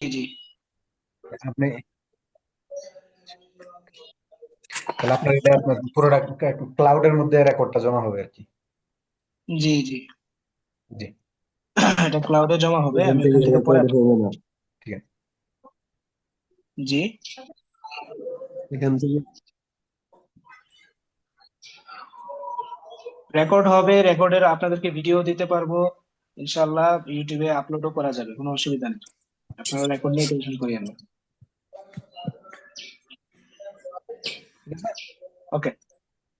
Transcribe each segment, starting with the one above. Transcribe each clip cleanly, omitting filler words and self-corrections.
জি আপনি তাহলে আপনার এটা পুরোটা ক্লাউডের মধ্যে রেকর্ডটা জমা হবে আর কি। জি জি। জি, এটা ক্লাউডে জমা হবে, এখান আমি থেকে ওখান থেকে পরে রেকর্ড হবে না। ঠিক আছে। জি। এখান থেকে রেকর্ড হবে, রেকর্ডের আপনাদেরকে ভিডিও দিতে পারবো ইনশাল্লাহ, ইউটিউবে আপলোডও করা যাবে, কোনো অসুবিধা নেই। আপনারা রেকর্ড নিয়ে টেনশন করিয়েন না। ঠিক আছে, ওকে।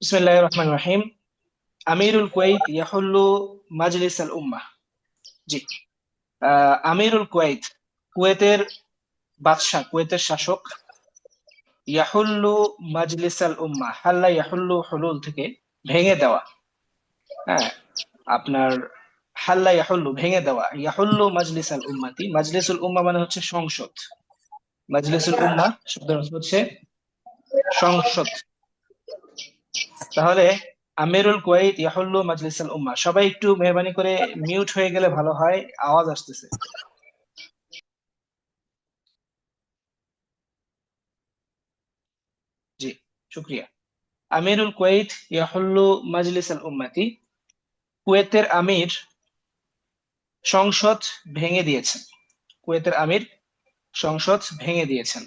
বিসমিল্লাহির রহমানির রহিম। আমিরুল কুওয়াইত ইয়াহুল্লু মাজলিস আল উম্মাহ। জি। আমিরুল কুওয়াইত, কুয়েতের বাদশাহ, কুয়েতের শাসক। ইয়াহুল্লু মাজলিস আল উম্মাহ, হাল্লা ইয়াহুল্লু হুলুল থেকে ভেঙে দেওয়া। হ্যাঁ, আপনার হাল্লা ইয়াহুল্লু ভেঙে দেওয়া, ইয়াহুল্লু মাজলিস আল উম্মাতি, মাজলিসুল উম্মা মানে হচ্ছে সংসদ। মাজলিসুল উম্মা শব্দের অর্থ হচ্ছে সংসদ। তাহলে আমিরুল কুওয়াইত ইয়াহুল্লু মাজলিসাল উম্মা, সবাই একটু মেহরবানি করে মিউট হয়ে গেলে ভালো হয়, আওয়াজ আসতেছে। জি, শুক্রিয়া। আমিরুল কুওয়াইত ইয়াহুল্লু মাজলিসাল উম্মাতি, কুয়েতের আমির সংসদ ভেঙে দিয়েছেন। কুয়েতের আমির সংসদ ভেঙে দিয়েছেন।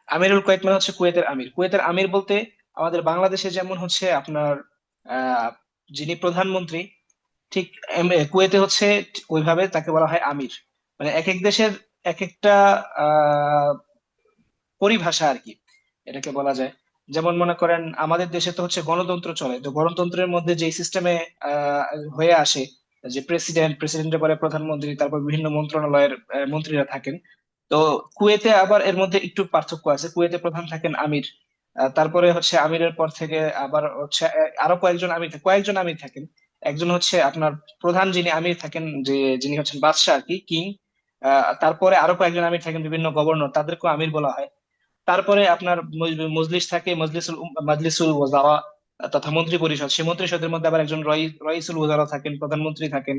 আমিরুল কুয়েত মানে হচ্ছে কুয়েতের আমির। কুয়েতের আমির বলতে আমাদের বাংলাদেশে যেমন হচ্ছে আপনার আহ যিনি প্রধানমন্ত্রী, ঠিক কুয়েতে হচ্ছে ওইভাবে তাকে বলা হয় আমির। মানে এক এক দেশের এক একটা আহ পরিভাষা আর কি, এটাকে বলা যায়। যেমন মনে করেন আমাদের দেশে তো হচ্ছে গণতন্ত্র চলে, তো গণতন্ত্রের মধ্যে যে সিস্টেমে হয়ে আসে, যে প্রেসিডেন্টের পরে প্রধানমন্ত্রী, তারপর বিভিন্ন মন্ত্রণালয়ের মন্ত্রীরা থাকেন। তো কুয়েতে আবার এর মধ্যে একটু পার্থক্য আছে, কুয়েতে প্রধান থাকেন আমির। তারপরে হচ্ছে আমিরের পর থেকে আবার হচ্ছে আরো কয়েকজন আমির থাকেন। একজন হচ্ছে আপনার প্রধান যিনি আমির থাকেন, যিনি হচ্ছেন বাদশাহ আর কি, কিং। তারপরে আরো কয়েকজন আমির থাকেন, বিভিন্ন গভর্নর, তাদেরকেও আমির বলা হয়। তারপরে আপনার মজলিস থাকে, মাজলিসুল ওয়াজারা, তথা মন্ত্রী পরিষদ। সেই মন্ত্রিসদের মধ্যে আবার একজন রইসুল ওয়াজারা থাকেন, প্রধানমন্ত্রী থাকেন।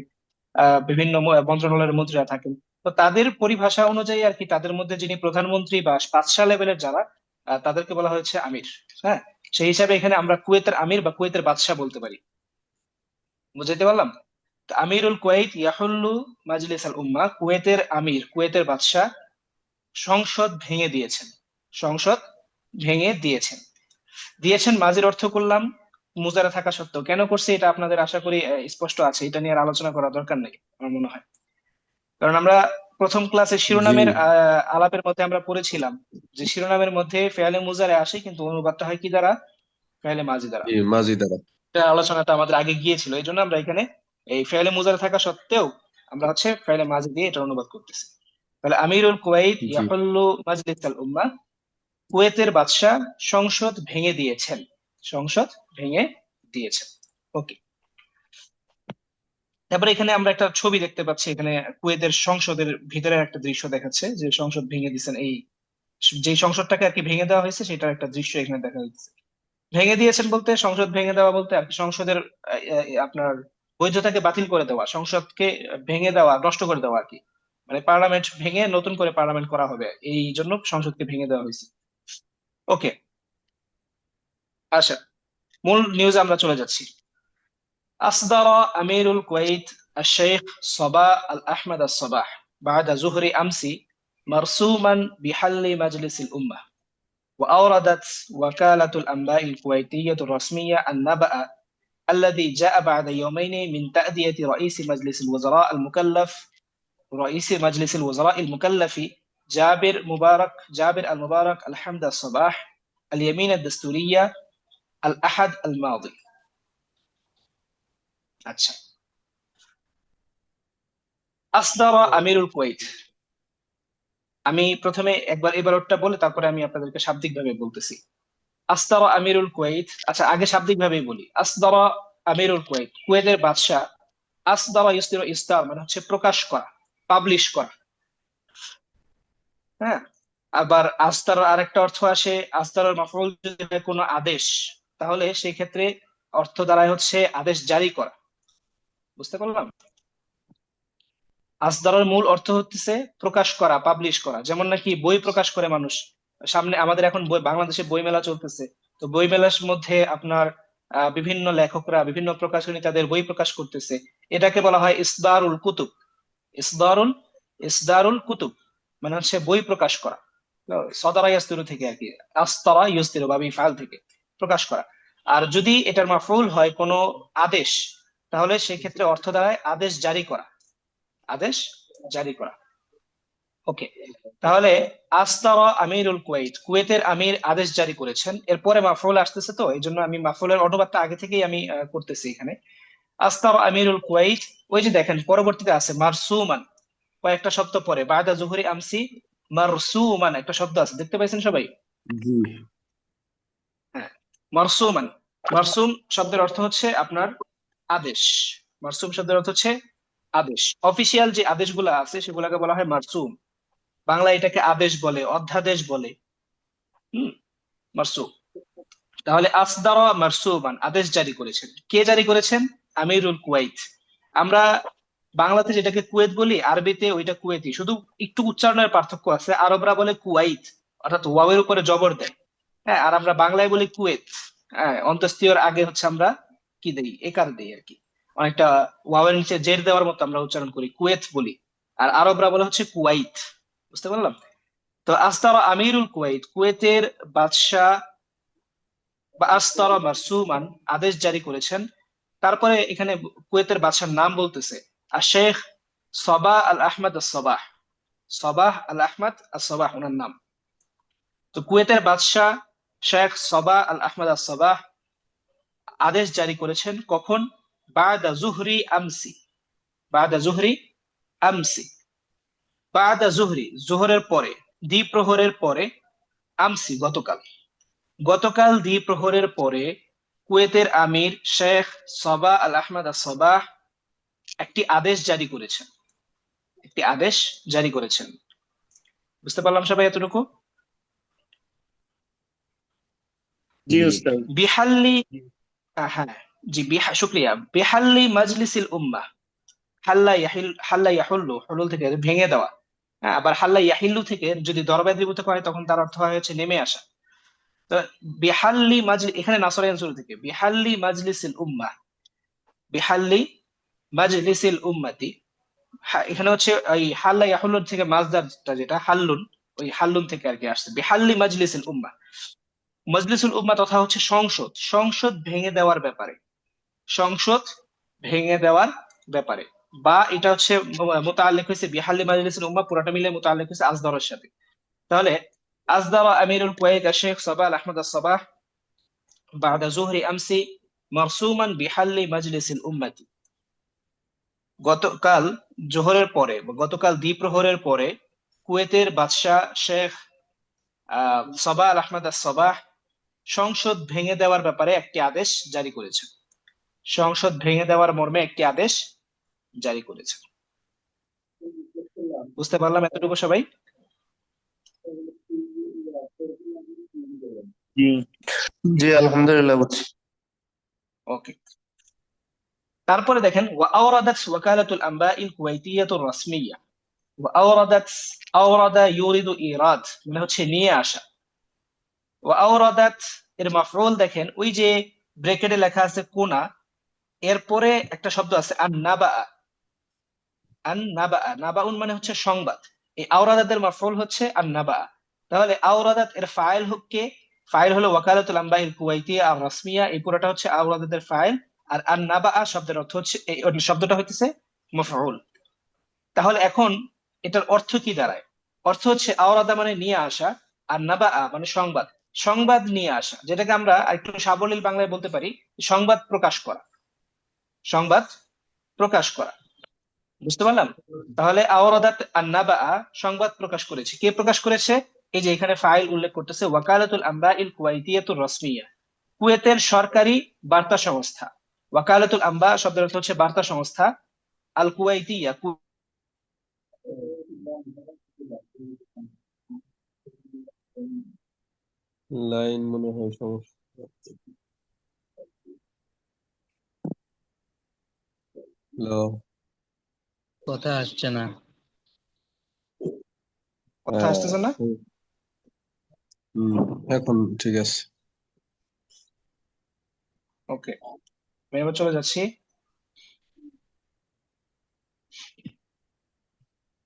বিভিন্ন মন্ত্রণালয়ের মন্ত্রীরা থাকেন। তো তাদের পরিভাষা অনুযায়ী আর কি, তাদের মধ্যে যিনি প্রধানমন্ত্রী বা বাদশাহ লেভেলের যারা, তাদেরকে বলা হয়েছে আমির। হ্যাঁ, সেই হিসাবে এখানে আমরা কুয়েতের আমির বা কুয়েতের বাদশাহ বলতে পারি। বুঝাইতে পারলাম? তো আমিরুল কুওয়াইত ইয়াহুল্লু মাজলিস আল উম্মাহ, কুয়েতের আমির, কুয়েতের বাদশাহ সংসদ ভেঙে দিয়েছেন। সংসদ ভেঙে দিয়েছেন। দিয়েছেন মাজির অর্থ করলাম মুজারা থাকা সত্ত্বেও। কেন করছে এটা আপনাদের আশা করি স্পষ্ট আছে, এটা নিয়ে আর আলোচনা করা দরকার নেই আমার মনে হয়। কারণ আমরা প্রথম ক্লাসে জি শিরোনামের আলাপের মধ্যে আমরা পড়েছিলাম যে শিরোনামের মধ্যে ফেয়ালে মুজারে আসে, কিন্তু অনুবাদটা হয় কি দ্বারা? ফেয়ালে মাজি দ্বারা। জি, মাঝি দ্বারা। এটা আলোচনাটা আমাদের আগে গিয়েছিল, এই জন্য আমরা এখানে এই ফেয়ালে মুজারে থাকা সত্ত্বেও আমরা হচ্ছে ফেয়ালে মাজি দিয়ে এটা অনুবাদ করতেছি। তাহলে আমিরুল কুওয়াইত জি, ইয়াহুল্লু মাজলিসাল উম্মাহ, কুয়েতের বাদশাহ সংসদ ভেঙে দিয়েছেন। সংসদ ভেঙে দিয়েছেন। ওকে। তারপরে এখানে আমরা একটা ছবি দেখতে পাচ্ছি, এখানে কুয়েতের সংসদের ভিতরে একটা দৃশ্য দেখাচ্ছে, যে সংসদ ভেঙে দিয়েছেন। এই যে সংসদটাকে আর কি ভেঙে দেওয়া হয়েছে, সেটার একটা দৃশ্য এখানে দেখা যাচ্ছে। ভেঙে দিয়েছেন বলতে, সংসদ ভেঙে দেওয়া বলতে আর কি সংসদের আপনার বৈধতাকে বাতিল করে দেওয়া, সংসদকে ভেঙে দেওয়া, নষ্ট করে দেওয়া আর কি। মানে পার্লামেন্ট ভেঙে নতুন করে পার্লামেন্ট করা হবে, এই জন্য সংসদকে ভেঙে দেওয়া হয়েছে। ওকে, আচ্ছা, মূল নিউজে আমরা চলে যাচ্ছি। أصدر أمير الكويت الشيخ صباح الأحمد الصباح بعد ظهر أمس مرسوما بحل مجلس الأمة. وأوردت وكالة الأنباء الكويتية الرسمية النبأ الذي جاء بعد يومين من تأدية رئيس مجلس الوزراء المكلف جابر المبارك الحمد الصباح اليمين الدستورية الأحد الماضي. আচ্ছা। আসদারা আমিরুল কুওয়াইত, আমি প্রথমে একবার এবারটা বলে তারপরে আমি আপনাদেরকে শাব্দিক ভাবে বলতেছি। আসদারা আমিরুল কুওয়াইত, আচ্ছা আগে শাব্দিক ভাবেই বলি। আসদারা আমিরুল কুওয়াইত, কুয়েতের বাদশাহ। আসদারা ইসদিরু ইসদার মানে হচ্ছে প্রকাশ করা, পাবলিশ করা। হ্যাঁ, আবার আসদার আরেকটা অর্থ আসে, আসদারের মাফউল যদি হয় কোনো আদেশ, তাহলে সেই ক্ষেত্রে অর্থ দ্বারাই হচ্ছে আদেশ জারি করা। বুঝতে পারলাম? আসদারের মূল অর্থ হচ্ছে প্রকাশ করা, পাবলিশ করা। যেমন নাকি বই প্রকাশ করে মানুষ। সামনে আমাদের এখন বই, বাংলাদেশে বই মেলা চলতেছে। তো বই মেলার মধ্যে আপনার বিভিন্ন লেখকরা, বিভিন্ন প্রকাশনী তাদের বই প্রকাশ করতেছে। এটাকে বলা হয় ইসদারুল কুতুব। ইসদারুল ইসদারুল কুতুব মানে হচ্ছে বই প্রকাশ করা। সদারা ইয়াসদিরু থেকে আর কি, আস্তারা ইউসদিরু বা মিফআল থেকে প্রকাশ করা। আর যদি এটার মাফউল হয় কোনো আদেশ, তাহলে সেক্ষেত্রে অর্থ দাঁড়ায় আদেশ জারি করা। আদেশ জারি করা। ওকে, তাহলে আস্তারা আমিরুল কুয়েত, কুয়েতের আমির আদেশ জারি করেছেন। এরপরে মাফউল আসতেছে, তো এই জন্য আমি মাফউলের অনুবাদটা আগে থেকেই আমি করতেছি এখানে। আস্তারা আমিরুল কুয়েত, ওই যে দেখেন পরবর্তীতে আছে মারসুমান, কয়েকটা শব্দ পরে বাদা জুহরি আমসি মারসুমান একটা শব্দ আছে, দেখতে পাইছেন সবাই? জি হ্যাঁ, মারসুমান। মারসুম শব্দের অর্থ হচ্ছে আপনার আদেশ। মারসুম শব্দের অর্থ হচ্ছে আদেশ। অফিসিয়াল যে আদেশগুলো আছে সেগুলোকে বলা হয় মারসুম। বাংলা এটাকে আদেশ বলে, অধ্যাদেশ বলে। হুম, মারসুম। তাহলে আসদারা মারসুমান, আদেশ জারি করেছেন। কে জারি করেছেন? আমিরুল কুয়াইত। আমরা বাংলাতে যেটাকে কুয়েত বলি, আরবিতে ওইটা কুয়েতি, শুধু একটু উচ্চারণের পার্থক্য আছে। আরবরা বলে কুয়াইত, অর্থাৎ ওয়াওয়ের উপরে জবর দেয়। হ্যাঁ, আর আমরা বাংলায় বলি কুয়েত। হ্যাঁ, অন্ত্যেষ্টিয়র আগে হচ্ছে আমরা কি দেই, একার দেই আর কি। অনেকটা ওয়াওয়ের নিচে জের দেওয়ার মতো আমরা উচ্চারণ করি, কুয়েত বলি। আর আরবরা বলে হচ্ছে কুয়াইত। বুঝতে পারলাম? তো আস্তারা আমিরুল কুয়াইত, কুয়েতের বাদশাহ বা আস্তারা মারসুমান, আদেশ জারি করেছেন। তারপরে এখানে কুয়েতের বাদশার নাম বলতেছে, আর শেখ সবাহ আল আহমদ সবাহ। সবাহ আল আহমদ সবাহ ওনার নাম। তো কুয়েতের বাদশাহ শেখ সবাহ আল আহমদ সবাহ আদেশ জারি করেছেন কখন? বাদা জুহরি আমসি। বাদা জুহরি আমসি। বাদা জুহরি, জোহরের পরে, দ্বিপ্রহরের পরে, আমসি গতকাল। গতকাল দ্বিপ্রহরের পরে কুয়েতের আমির শেখ সবাহ আল আহমদ সবাহ একটি আদেশ জারি করেছেন। একটি আদেশ জারি করেছেন। বুঝতে পারলাম সবাই এতটুকু? জি জি উস্তাদ। বিহাল্লি, হ্যাঁ, জি, শুক্রিয়া। বিহাল্লি মাজলিসিল উম্মাহ। হাল্লা ইয়াহিল, হাল্লা ইয়াহুল্লু, হলুল থেকে ভেঙে দেওয়া। হ্যাঁ, আবার হাল্লা ইয়াহিল্লু থেকে যদি দরবেদ্রীভূত হয় তখন তার অর্থ হয় হচ্ছে নেমে আসা। তো বিহাল্লি মাজলি, এখানে নাসরাইন শুরু থেকে বিহাল্লি মাজলিসিল উম্মাহ। বিহাল্লি মাজলিসিল উম্মাতি। এখানে হচ্ছে ওই হাল্লা ইয়াহুল্লুর থেকে মাজদারটা যেটা হাল্লুন, ওই হাল্লুন থেকে আর কি আসছে বিহাল্লি মাজলিসিল উম্মাহ। মজলিসুল উম্মাহ তথা হচ্ছে সংসদ, সংসদ ভেঙে দেওয়ার ব্যাপারে। সংসদ ভেঙে দেওয়ার ব্যাপারে। বা এটা হচ্ছে মোতাল্লিক হয়েছে বিহাল্লি মাজলিসুল উম্মাহ, পুরাটা মিলে মোতাল্লিক হয়েছে আসদারের সাথে। তাহলে আসদার আমিরুল কুওয়াইত শেখ সাবাহ আল আহমদ সাবাহ বাদা জুহরি আমসি মারসুমান বিহাল্লি মাজলিসিল উম্মাতি। গতকাল জোহরের পরে বা গতকাল দ্বিপ্রহরের পরে কুয়েতের বাদশাহ শেখ সাবাহ আল আহমদ সাবাহ সংসদ ভেঙে দেওয়ার ব্যাপারে একটি আদেশ জারি করেছেন। সংসদ ভেঙে দেওয়ার মর্মে একটি আদেশ জারি করেছেন। বুঝতে পারলাম এতটুকু সবাই? জি জি আলহামদুলিল্লাহ বুঝছি। ওকে, তারপরে দেখেন ওয়াআওরাদাত ওয়াকালাতুল আনবাইল কুওয়াইতিয়াতুর রাসমিয়্যা। ওয়াআওরাদাত, আওরাদা ইউরিদু ইরাদ মানে হচ্ছে নিয়ে আসা। ওয়াআওরাদাত এর মাফউল দেখেন, ওই যে ব্র্যাকেটে লেখা আছে কোনা, এরপরে একটা শব্দ আছে আন নাবা। আন নাবা, নাবাউন মানে হচ্ছে সংবাদ। এই আওরাদাতের মাফউল হচ্ছে আন নাবা। তাহলে আওরাদাত এর ফাইল কে? ফাইল হলো ওয়াকালাতুল আনবাইল কুওয়াইতিয়া আর রাসমিয়া, এই পুরোটা হচ্ছে আওরাদাতের ফাইল। আর আন নাবা শব্দের অর্থ হচ্ছে, এই শব্দটা হইতেছে মফউল। তাহলে এখন এটার অর্থ কি দাঁড়ায়? অর্থ হচ্ছে আওরাদা মানে নিয়ে আসা, আর নাবা মানে সংবাদ। সংবাদ নিয়ে আসা, যেটাকে আমরা একটু সাবলীল বাংলায় বলতে পারি সংবাদ প্রকাশ করা। সংবাদ প্রকাশ করা। বুঝতে পারলাম? তাহলে আওরাদাত আন-নাবা, সংবাদ প্রকাশ করেছে। কে প্রকাশ করেছে? এই যে এখানে ফাইল উল্লেখ করতেছে ওয়াকালাতুল আনবাইল কুওয়াইতিয়াতুর রাসমিয়া, কুয়েতের সরকারি বার্তা সংস্থা। ওয়াকালাতুল আনবা শব্দের অর্থ হচ্ছে বার্তা সংস্থা। আল কুওয়াইতিয়া, লাইন মনে হয় সমস্যা। হ্যালো। কথা আসছে না। কথা আসতেছে না? হুম, হুম, এখন ঠিক আছে। ওকে, আমি এবার চলে যাচ্ছি।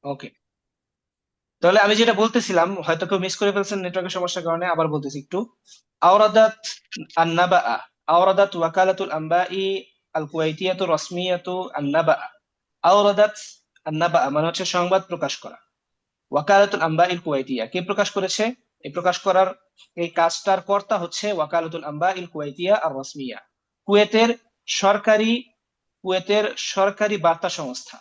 ওকে, তাহলে আমি যেটা বলতেছিলাম, হয়তো কেউ মিস করে ফেলছেন নেটওয়ার্কের সমস্যার কারণে, আবার বলতেছি একটু। আওরাদাত আন-নাবা, আওরাদাত ওয়াকালাতুল আনবাই আল কুওয়াইতিয়াতু রাসমিয়াতু আন-নাবা। আওরাদাত আন-নাবা মানে হচ্ছে সংবাদ প্রকাশ করা। ওয়াকালাতুল আনবাই আল কুওয়াইতিয়া কে প্রকাশ করেছে? এই প্রকাশ করার এই কাজটার কর্তা হচ্ছে ওয়াকালাতুল আনবাই আল কুওয়াইতিয়া আর রাসমিয়া, কুয়েতের সরকারি কুয়েতের সরকারি বার্তা সংস্থা,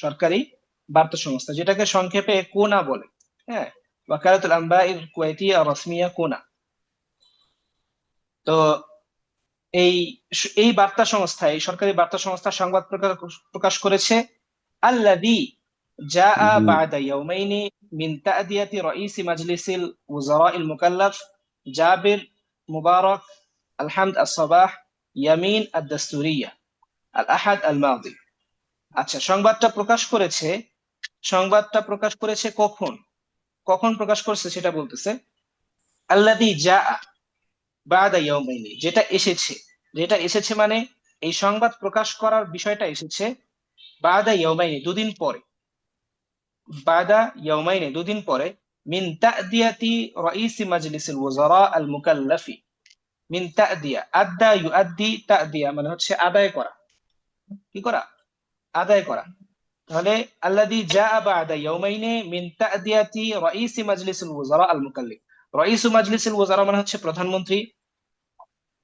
সরকারি বার্তা সংস্থা, যেটাকে সংক্ষেপে কোনা বলে। হ্যাঁ, ওয়াকালাতুল আনবাইল কুওয়াইতিয়া রাসমিয়া কোনা। তো এই এই বার্তা সংস্থা, এই সরকারি বার্তা সংস্থা সংবাদ প্রকাশ করেছে আল্লাযী জাআ জি, বা'দা ইয়াওমাইনি মিন তা'দিয়াতি রাইসি মাজলিসিল উযারাইল মুকাল্লাফ জাবির মুবারক আল-হামদ আস-সাবাহ ইয়ামিন আদ-দাস্তুরিয়া আল-আহাদ আল-মাদি। আচ্ছা, সংবাদটা প্রকাশ করেছে কখন? কখন প্রকাশ করছে সেটা বলতেছে। আল্লাযী জাআ বা'দা ইয়াওমাইনি, যেটা এসেছে মানে এই সংবাদ প্রকাশ করার বিষয়টা এসেছে বা'দা ইয়াওমাইনি, দুদিন পরে। বা'দা ইয়াওমাইনি, দুদিন পরে। মিন তা'দিয়াতি রাইসি মাজলিসিল ওয়াজারা আল মুকাল্লাফি। মিন তা'দিয়া, আদ্দা ইউআদ্দি, তা'দিয়া মানে হচ্ছে আদায় করা। কি করা? আদায় করা। তাহলে আল্লাযী জাআ বা'দা ইয়াওমাইনি মিন তা'দিয়াতি রাইসি মাজলিসিল ওয়াজারা আল মুকাল্লিফ। রাইসু মাজলিসিল ওয়াজারা মানে হচ্ছে প্রধানমন্ত্রী।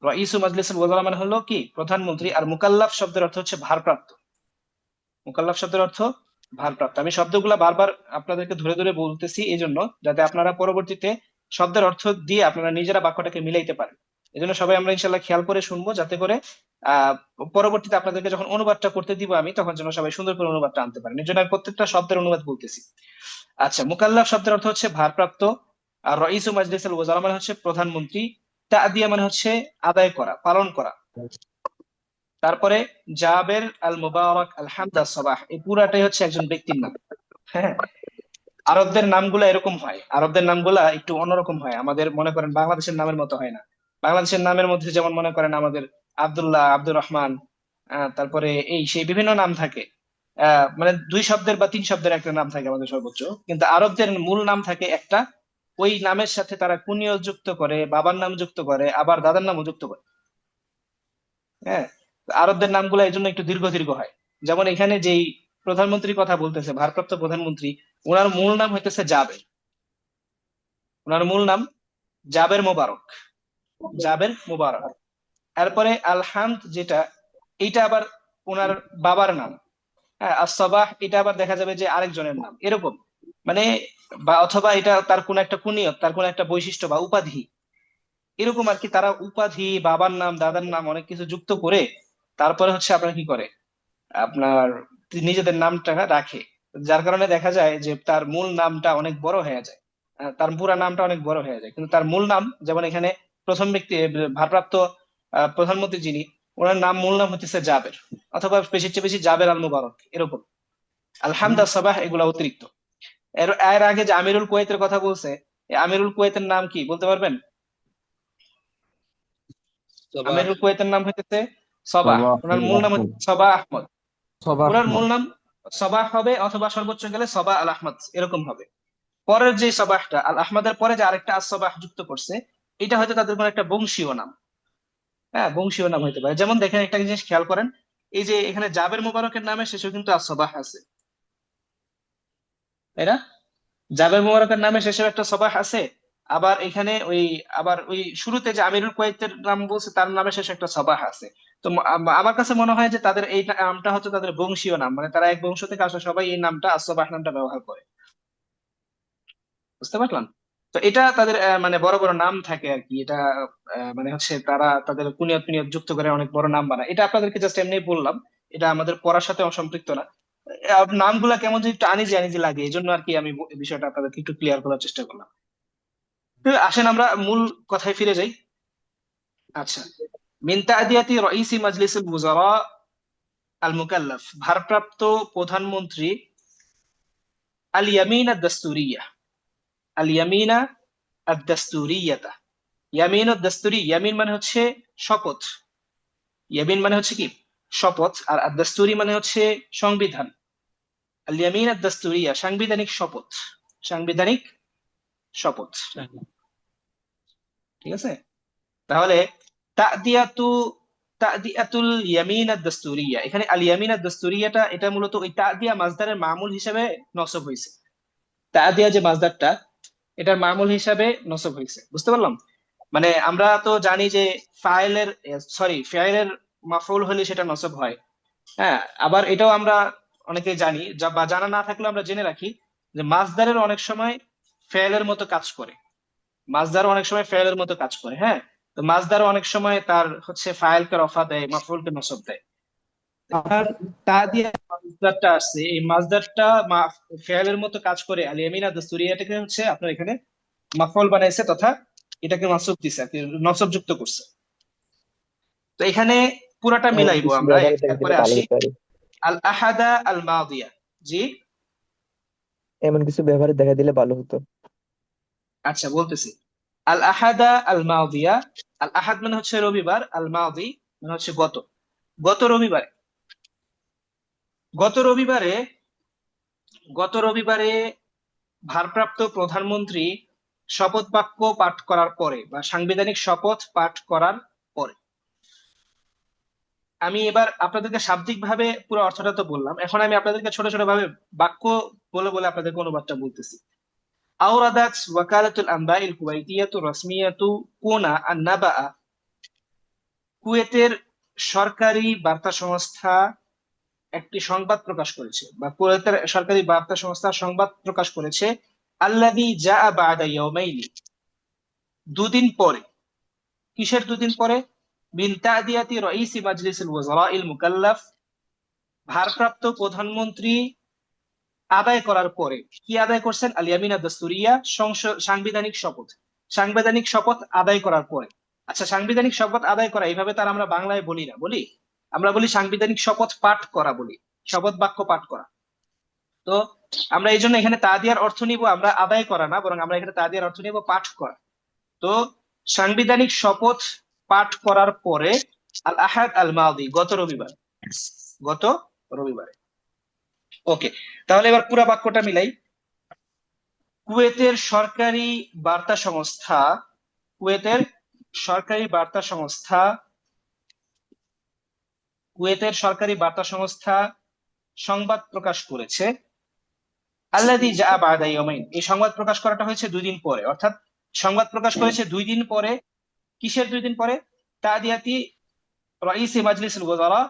রাইসু মাজলিসুল ওয়াজারা মানে হলো কি? প্রধানমন্ত্রী। আর মুকাল্লাফ শব্দের অর্থ হচ্ছে ভারপ্রাপ্ত। মুকাল্লাফ শব্দের অর্থ ভারপ্রাপ্ত। আমি শব্দগুলা বারবার আপনাদেরকে ধরে ধরে বলতেছি এই জন্য, যাতে আপনারা পরবর্তীতে শব্দের অর্থ দিয়ে আপনারা নিজেরা বাক্যটাকে মিলাইতে পারেন। এই জন্য সবাই আমরা ইনশাল্লাহ খেয়াল করে শুনবো, যাতে করে আহ পরবর্তীতে আপনাদেরকে যখন অনুবাদটা করতে দিব আমি, তখন যেন সবাই সুন্দর করে অনুবাদটা আনতে পারেন। এই জন্য আমি প্রত্যেকটা শব্দের অনুবাদ বলতেছি। আচ্ছা, মুকাল্লাফ শব্দের অর্থ হচ্ছে ভারপ্রাপ্ত। আর রইসু মাজলিসুল ওয়াজারা মানে হচ্ছে প্রধানমন্ত্রী। তাদিয়া মানে হচ্ছে আদায় করা, পালন করা। তারপরে জাবের আল মুবারক আল হামদা সাবাহ, এই পুরাটাই হচ্ছে একজন ব্যক্তির নাম। হ্যাঁ, আরবদের নামগুলা এরকম হয়, আরবদের নামগুলা একটু অন্যরকম হয়, আমাদের মনে করেন বাংলাদেশের নামের মতো হয় না। বাংলাদেশের নামের মধ্যে যেমন মনে করেন আমাদের আব্দুল্লাহ, আব্দুর রহমান, তারপরে এই সেই বিভিন্ন নাম থাকে। মানে দুই শব্দের বা তিন শব্দের একটা নাম থাকে আমাদের সর্বোচ্চ, কিন্তু আরবদের মূল নাম থাকে একটা। ওই নামের সাথে তারা কুনিয় যুক্ত করে, বাবার নাম যুক্ত করে, আবার দাদার নামও যুক্ত করে। হ্যাঁ, তো আরবদের নামগুলো এই জন্য একটু দীর্ঘ দীর্ঘ হয়। যেমন এখানে যেই প্রধানমন্ত্রীর কথা বলতেছে, ভারপ্রাপ্ত প্রধানমন্ত্রী, ওনার মূল নাম হইতেছে জাবের। ওনার মূল নাম জাবের মোবারক, জাবের মোবারক। এরপরে আলহামদ, যেটা এইটা আবার ওনার বাবার নাম। হ্যাঁ, আস-সাবাহ এটা আবার দেখা যাবে যে আরেকজনের নাম, এরকম। মানে বা অথবা এটা তার কোন একটা কুনিয়ত, তার কোন একটা বৈশিষ্ট্য বা উপাধি, এরকম আর কি। তারা উপাধি, বাবার নাম, দাদার নাম, অনেক কিছু যুক্ত করে তারপরে হচ্ছে আপনার কি করে, আপনার নিজেদের নামটা রাখে। যার কারণে দেখা যায় যে তার মূল নামটা অনেক বড় হয়ে যায়। তার পুরা নামটা অনেক বড় হয়ে যায়, কিন্তু তার মূল নাম, যেমন এখানে প্রথম ব্যক্তি, ভারপ্রাপ্ত প্রধানমন্ত্রী যিনি, ওনার নাম, মূল নাম হচ্ছে জাবের, অথবা বেশি চেয়ে বেশি জাবের আল মুবারক, এরকম। আলহামদা সাবাহ এগুলা অতিরিক্ত। এর এর আগে যে আমিরুল কুয়েতের কথা বলছে, এই আমিরুল কুয়েতের নাম কি বলতে পারবেন? সবাহ। আমিরুল কুয়েতের নাম হইতেছে সবাহ। সবাহ ওনার মূল নাম হচ্ছে আহমদ। সবাহ আহমদ। সবাহ ওনার মূল আহমদ। নাম সবাহ হবে, অথবা সর্বোচ্চ গেলে সবাহ আল আহমদ, এরকম হবে। পরের যে সবাহটা আল আহমদের পরে যে আরেকটা আস সবাহ যুক্ত করছে, এটা হয়তো তাদের কোনো একটা বংশীয় নাম। হ্যাঁ, বংশীয় নাম হতে পারে। যেমন দেখেন, একটা জিনিস খেয়াল করেন, এই যে এখানে জাবের মোবারকের নামের শেষেও কিন্তু আস সবাহ আছে, তাই না? জাবের মোবারকের নামে শেষেও একটা সবাহ আছে। আবার এখানে আবার ওই শুরুতে যে আমিরুল কুয়েতের নাম বলছে, তার নামে শেষে একটা সবাহ আছে। তো আমার কাছে মনে হয় যে তাদের এই নামটা হচ্ছে তাদের বংশীয় নাম, মানে তারা এক বংশ থেকে আসা সবাই এই নামটা আস-সাবাহ নামটা ব্যবহার করে। বুঝতে পারলাম? তো এটা তাদের মানে বড় বড় নাম থাকে আর কি। এটা মানে হচ্ছে তারা তাদের কুনিয়ত কুনিয়ত যুক্ত করে অনেক বড় নাম বানায়। এটা আপনাদেরকে জাস্ট এমনি বললাম, এটা আমাদের পড়ার সাথে সম্পৃক্ত না। নামগুলা কেমন যদি একটু আনিজি আনিজি লাগে, এই জন্য আর কি আমি বিষয়টা আপনাদেরকে একটু ক্লিয়ার করার চেষ্টা করলাম। তো আসেন আমরা মূল কথায় ফিরে যাই। আচ্ছা, মিন তা'দিয়াতি রাইসি মাজলিসিল ওয়াজারা আল মুকাল্লাফ ভারপ্রাপ্ত প্রধানমন্ত্রী আল ইয়ামিন আদ দাস্তুরিয়া, আল ইয়ামিনা আদ দাস্তুরিয়াতা। ইয়ামিন আদ দাস্তুরি, ইয়ামিন মানে হচ্ছে শপথ, ইয়ামিন মানে হচ্ছে কি শপথ, আর আদ দাস্তুরি মানে হচ্ছে সংবিধান। আল ইয়ামিন আদ দাস্তুরিয়া সাংবিধানিক শপথ, সাংবিধানিক শপথ। ঠিক আছে, তাহলে তাদিয়াতু তাদিয়াতুল ইয়ামিন আদ দাস্তুরিয়া, এখানে আল ইয়ামিন আদ দাস্তুরিয়াটা এটা মূলত ওই তাদিয়া মাজদারের মামুল হিসেবে নসব হয়েছে। তাদিয়া যে মাজদারটা, এটার মামুল হিসাবে নসব হয়েছে, বুঝতে পারলাম? মানে আমরা তো জানি যে ফাইলের ফেয়েলের মাফউল হলে সেটা নসব হয়। হ্যাঁ, আবার এটাও আমরা অনেকে জানি, বা জানা না থাকলে আমরা জেনে রাখি যে মাজদারের অনেক সময় ফেয়েলের মতো কাজ করে, মাজদার অনেক সময় ফেয়েলের মতো কাজ করে। হ্যাঁ, তো মাজদার অনেক সময় তার হচ্ছে ফাইলকে রফা দেয়, মাফউলকে নসব দেয়। আর তা দিয়ে মাজদারটা আসছে, এই মাজদারটা ফেয়েলের মতো কাজ করে। আল ইয়ামিনা দাস্তুরিয়াটাকে হচ্ছে আপনার এখানে মাফউল বানাইছে, তথা এটাকে মাসুব দিছে আর কি, নসব যুক্ত করছে। তো এখানে পুরাটা এমন মিলাইবো কিছু আমরা, ব্যবহারে দেখা একবারে দিলে ভালো আসি। হতো আর কি। আল আহাদা আল মাদিয়া, জি এমন কিছু ব্যবহারে দেখা দিলে ভালো হতো। আচ্ছা বলতেছি। আল আহাদা আল মাদিয়া, আল আহাদ মানে হচ্ছে রবিবার, আল মাদি মানে হচ্ছে গত, গত রবিবারে, গত রবিবারে, গত রবিবারে ভারপ্রাপ্ত প্রধানমন্ত্রী শপথ বাক্য পাঠ করার পরে বা সাংবিধানিক শপথ পাঠ করার পরে, আমি এবার আপনাদেরকে শাব্দিক ভাবে পুরো অর্থটা তো বললাম, এখন আমি আপনাদেরকে ছোট ছোট ভাবে বাক্য বলে বলে আপনাদেরকে অনুবাদটা বলতেছি। আওরাদাত ওয়াকালাতুল আনবাইল কুওয়াইতিয়াতু রাসমিয়াতু কুনা আন-নাবা, কুয়েতের সরকারি বার্তা সংস্থা একটি সংবাদ প্রকাশ করেছে, বা কুয়েতের সরকারি বার্তা সংস্থা সংবাদ প্রকাশ করেছে, আল্লাযী জাআ বা'দা ইয়াওমাইনি, দুদিন পরে। কিসের দুদিন পরে? মিন তা'দিয়াতি রাইসি মাজলিসিল ওয়াজারাইল মুকাল্লাফ, ভারপ্রাপ্ত প্রধানমন্ত্রী আদায় করার পরে। কি আদায় করছেন? আল ইয়ামিন আদ দাস্তুরিয়া, সাংবিধানিক শপথ, সাংবিধানিক শপথ আদায় করার পরে। আচ্ছা, সাংবিধানিক শপথ আদায় করা এইভাবে তার আমরা বাংলায় বলি না, বলি আমরা বলি সাংবিধানিক শপথ পাঠ করা, বলি শপথ বাক্য পাঠ করা। তো আমরা এই জন্য এখানে তাদিয়ার অর্থ নিব আমরা আদায় করা না, বরং আমরা এখানে তাদিয়ার অর্থ নিব পাঠ করা। তো সাংবিধানিক শপথ পাঠ করার পরে, আল আহাদ আল মাদি, গত রবিবার, গত রবিবারে। ওকে, তাহলে এবার পুরো বাক্যটা মিলাই। কুয়েতের সরকারি বার্তা সংস্থা, কুয়েতের সরকারি বার্তা সংস্থা, কুয়েতের সরকারি বার্তা সংস্থা সংবাদ প্রকাশ করেছে, আল্লাযী জাআ বা'দা ইয়াওমাইন, এই সংবাদ প্রকাশ করাটা হয়েছে 2 দিন পরে, অর্থাৎ সংবাদ প্রকাশ করেছে 2 দিন পরে। কিসের 2 দিন পরে? তাদিয়াতি রাইসি মাজলিসিল ওয়াজারা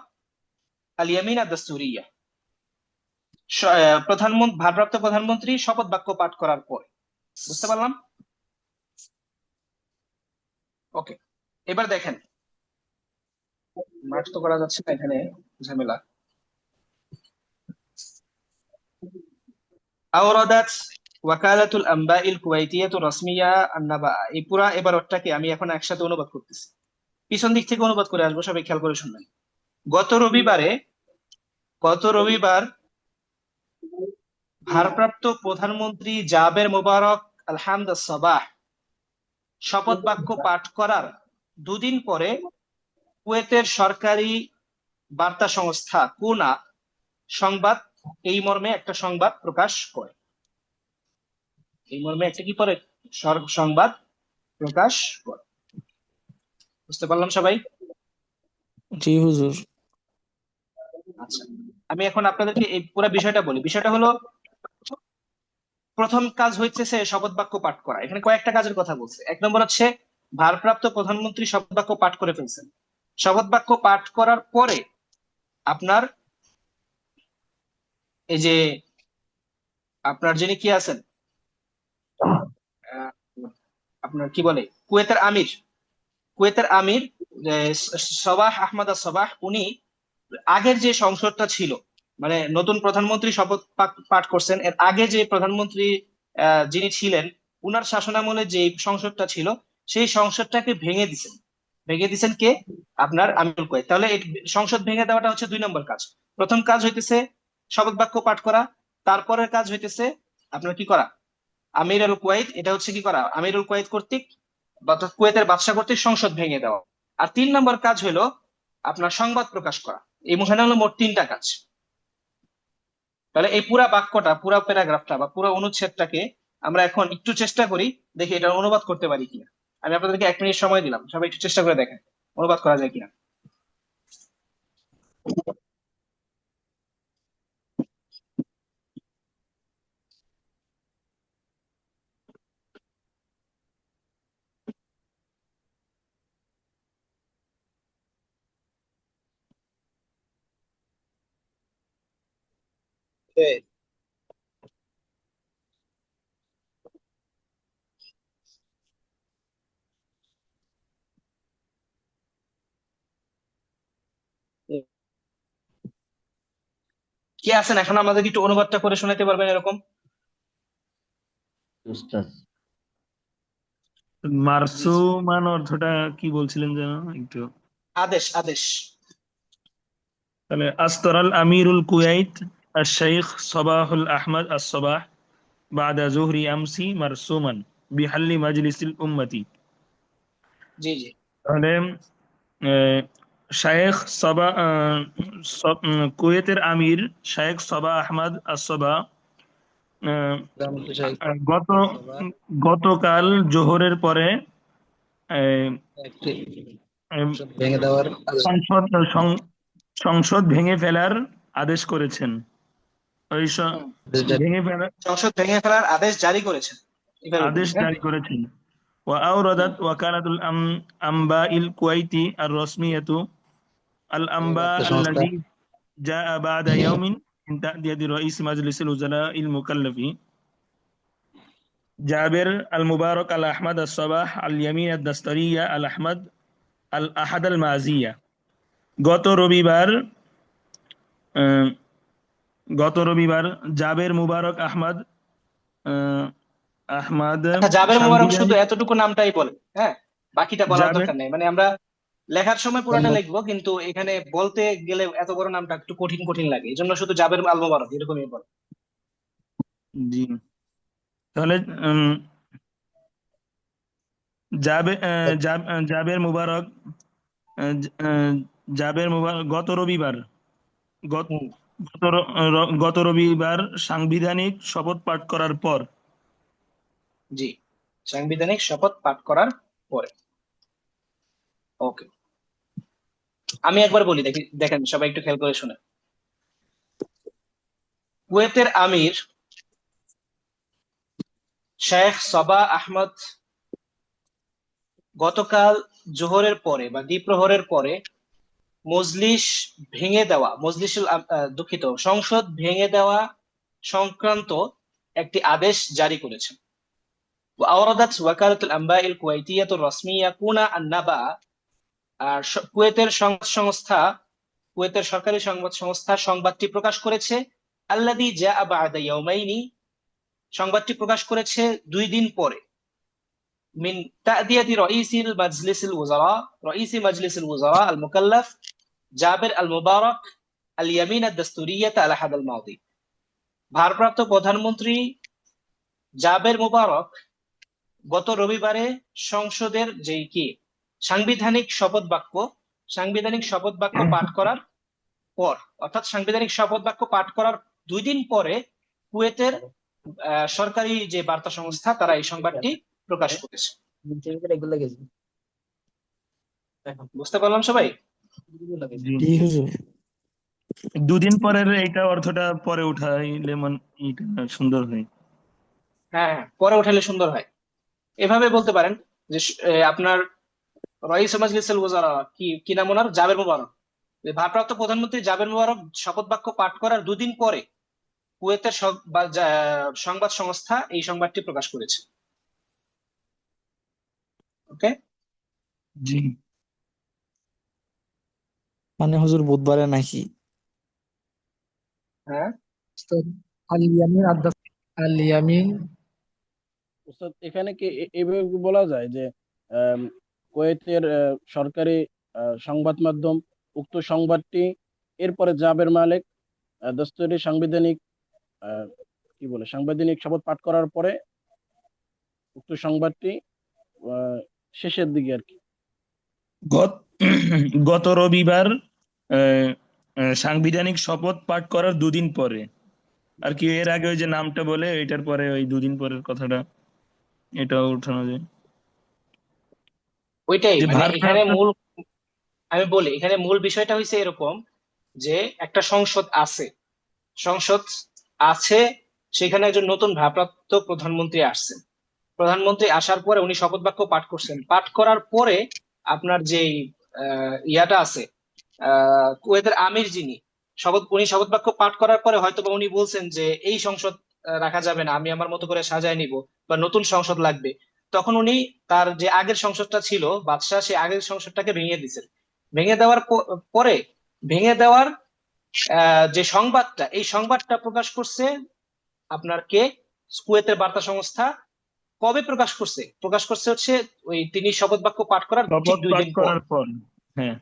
আল ইয়ামিন আদ দাস্তুরিয়া, ভারপ্রাপ্ত প্রধানমন্ত্রী শপথ বাক্য পাঠ করার পরে। বুঝতে পারলাম? ওকে, এবার দেখেন, মার্ক তো করা যাচ্ছে না এখানে, ঝামেলা। আওরাদাত ওয়াকালাতুল আনবাইল কুওয়াইতিয়াতু রাসমিয়া আন-নাবা, এই পুরা এবারটাকে আমি এখন একসাথে অনুবাদ করতেছি, পিছন দিক থেকে অনুবাদ করে আসবো, সবাই খেয়াল করে শুনবেন। গত রবিবারে, গত রবিবার ভারপ্রাপ্ত প্রধানমন্ত্রী জাবের মোবারক আলহামদ সাবাহ শপথ বাক্য পাঠ করার 2 দিন পরে কুয়েতের সরকারি বার্তা সংস্থা কুনা সংবাদ, এই মর্মে একটা সংবাদ প্রকাশ করে, এই মর্মে একটা কি করে সংবাদ প্রকাশ করে। বুঝতে পারলাম সবাই? জি হুজুর। আচ্ছা, আমি এখন আপনাদেরকে এই পুরো বিষয়টা বলি। বিষয়টা হলো, প্রথম কাজ হচ্ছে শপথ বাক্য পাঠ করা। এখানে কয়েকটা কাজের কথা বলছে। 1 নম্বর হচ্ছে ভারপ্রাপ্ত প্রধানমন্ত্রী শপথ বাক্য পাঠ করে ফেলছেন। শপথ বাক্য পাঠ করার পরে আপনার এই যে আপনার যিনি কি আছেন, আহ, আপনার কি বলে, কুয়েতের আমির, কুয়েতের আমির সবাহ আহমদ সবাহ, উনি আগের যে সংসদটা ছিল, মানে নতুন প্রধানমন্ত্রী শপথ পাঠ করছেন, এর আগে যে প্রধানমন্ত্রী যিনি ছিলেন, উনার শাসনামলে যে সংসদটা ছিল, সেই সংসদটাকে ভেঙে দিছেন। ভেঙে দিছেন কে? আপনার আমিরুল কুয়েত। তাহলে এই সংসদ ভেঙে দেওয়াটা হচ্ছে 2 নম্বর কাজ। প্রথম কাজ হইতেছে শপথ বাক্য পাঠ করা, তারপরের কাজ হইতেছে আপনার কি করা, আমির আল কুয়াইত, এটা হচ্ছে কি করা, আমির আল কুয়াইত কর্তৃক অর্থাৎ কুয়েতের বাদশা কর্তৃক সংসদ ভেঙে দেওয়া। আর 3 নম্বর কাজ হলো আপনার সংবাদ প্রকাশ করা। এই মোখানে হলো মোট 3টা কাজ। তাহলে এই পুরা বাক্যটা, পুরা প্যারাগ্রাফটা বা পুরো অনুচ্ছেদটাকে আমরা এখন একটু চেষ্টা করি, দেখি এটা অনুবাদ করতে পারি কিনা। আমি আপনাদেরকে 1 মিনিট সময় দিলাম, সবাই একটু চেষ্টা করে দেখেন অনুবাদ করা যায় কিনা। কে আছেন এখন আমাদেরকে একটু অনুবাদটা করে শোনাতে পারবেন এরকম? মারসুমান অর্থটা কি বলছিলেন যেন একটু। আদেশ, আদেশ। তাহলে আস্তরাল আমিরুল কুয়াইত الشيخ صباح الأحمد الصباح بعد ظهر أمس مرسوما بحل مجلس الأمة। জি জি। তাহলে আহ, শায়েখ সবা কুয়েতের আমির শায়েখ সবা আহমদ আসবা গত গতকাল জোহরের পরে আহ, আহ, সংসদ সংসদ ভেঙে ফেলার আদেশ করেছেন। ওই হুম। ভেঙে ফেলার সংসদ ভেঙে ফেলার আদেশ জারি করেছেন, এভাবে আদেশ বলি, হ্যাঁ। জারি করেছেন। হুম। وأوردت وكالة الأنباء الكويت الرسمية الأنباء الذي جاء بعد يوم من تأدية رئيس مجلس الوزراء المكلف جابر المبارك الأحمد الصباح اليمين الدستورية الأحمد الأحد المازية গত রবিবার আহ, গত রবিবার জাবের মুবারক আহমদ আহ, আহমদ আচ্ছা, জাবের মোবারক শুধু সাংবিধানিক এতটুকু নামটাই বলে, হ্যাঁ, বাকিটা বলার জাবের দরকার নেই। মানে আমরা লেখার সময় পুরাটা লিখবো, কিন্তু এখানে বলতে গেলে এত বড় নামটা একটু কঠিন কঠিন লাগে, এই জন্য শুধু জাবের আল মোবারক এরকমই বলে। জি। তাহলে উম, জাবের মুবারক জাবের মুবারক গত হুম। গত রবিবার সাংবিধানিক শপথ পাঠ করার পর জি, সাংবিধানিক শপথ পাঠ করার পরে। ওকে, আমি একবার বলি, দেখি দেখেন সবাই একটু খেয়াল করে শুনে। কুয়েতের আমির শেখ সবা আহমদ গতকাল জোহরের পরে বা দ্বিপ্রহরের পরে মজলিস ভেঙে দেওয়া, দুঃখিত, সংসদ ভেঙে দেওয়া সংক্রান্ত একটি আদেশ জারি করেছেন। وأوردت وكالة الأنباء الكويتية الرسمية كونا النبأ، আর কুয়েতের সংবাদ সংস্থা, কুয়েতের সরকারি সংবাদ সংস্থা সংবাদটি প্রকাশ করেছে। আল্লাযী জাআ বা'দা ইয়াওমাইনি, সংবাদটি প্রকাশ করেছে 2 দিন পরে। মিন তা'দিয়াতি রাইসি মাজলিসিল ওয়াজারা আল মুকাল্লাফ জাবের আল মুবারক আল ইয়ামিন আদ দাস্তুরিয়াত আল আহাদ আল মাউদি, ভারপ্রাপ্ত প্রধানমন্ত্রী জাবের মুবারক গত রবিবারে সংসদের যেই কি সাংবিধানিক শপথ বাক্য পাঠ করার পর, অর্থাৎ সাংবিধানিক শপথ বাক্য পাঠ করার 2 দিন পরে কুয়েতের সরকারি যে বার্তা সংস্থা তারা এই সংবাদটি প্রকাশ করেছে। বুঝতে পারলাম সবাই? জি। জি হুজুর। দুদিন পরের এইটা অর্থটা পরে উঠাইলে এইটা সুন্দর হয়। হ্যাঁ হ্যাঁ, পরে উঠালে সুন্দর হয়। এভাবে বলতে পারেন যে আপনার রইস মাজলিসুল ওয়াজারা, কি কি নাম ওনার, জাবের মুবারক, যে ভারপ্রাপ্ত প্রধানমন্ত্রী জাবের মুবারক শপথ বাক্য পাঠ করার 2 দিন পরে কুয়েতের সংবাদ সংস্থা এই সংবাদটি প্রকাশ করেছে। ওকে। জি। মানে হুজুর বুধবারে নাকি? হ্যাঁ। উস্তাদ, এখানে কি এভাবে বলা যায় যে কুয়েতের সরকারি সংবাদ মাধ্যম উক্ত সংবাদটি এরপরে জাবের মালিক দস্তুরি সাংবিধানিক সাংবিধানিক শপথ পাঠ করার পরে উক্ত সংবাদটি শেষের দিকে আর কি। গত গত রবিবার সাংবিধানিক শপথ পাঠ করার দুদিন পরে আর কি, এর আগে ওই যে নামটা বলে এটার পরে ওই দুদিন পরের কথাটা, এটাও উঠানো যায় ওইটাই যে মানে এখানে ভারপ্রাপ্ত। মূল, আমি বলি এখানে মূল বিষয়টা হয়েছে এরকম যে একটা সংসদ আছে, সংসদ আছে, সেখানে একজন নতুন ভারপ্রাপ্ত প্রধানমন্ত্রী আসছেন। প্রধানমন্ত্রী আসার পরে উনি শপথ বাক্য পাঠ করছেন, পাঠ করার পরে আপনার যে ইয়াটা আছে, কুয়েতের আমির যিনি, উনি শপথ বাক্য পাঠ করার পরে হয়তো বা উনি বলছেন যে এই সংসদ রাখা যাবে না, আমি আমার মতো করে সাজায় নিব, বা নতুন সংসদ লাগবে। তখন উনি তার যে আগের সংসদটা ছিল বাদশাহ, সেই আগের সংসদটাকে ভেঙে দিয়েছেন। ভেঙে দেওয়ার পরে ভেঙে দেওয়ার যে সংবাদটা, এই সংবাদটা প্রকাশ করছে আপনার কে, কুয়েতের বার্তা সংস্থা। কবে প্রকাশ করছে? প্রকাশ করছে হচ্ছে ওই তিনি শপথ বাক্য পাঠ করার ঠিক শপথ 2 পাঠ দিন পর। করার পর। হ্যাঁ,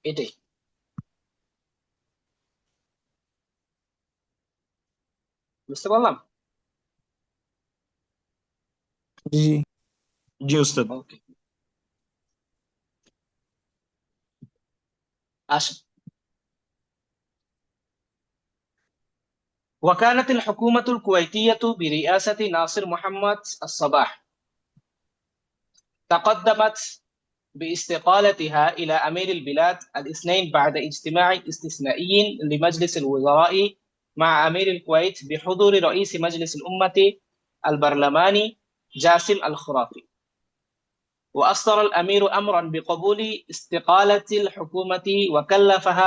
এটাই। বুঝতে পারলাম? জি। জি ওস্তাদ। ওকে, আসেন। وكانت الحكومة الكويتية برئاسة ناصر محمد الصباح تقدمت باستقالتها إلى أمير البلاد الاثنين بعد اجتماع استثنائي لمجلس الوزراء مع أمير الكويت بحضور رئيس مجلس الأمة البرلماني جاسم الخرافي. وأصدر الأمير أمرا بقبول استقالة الحكومة وكلفها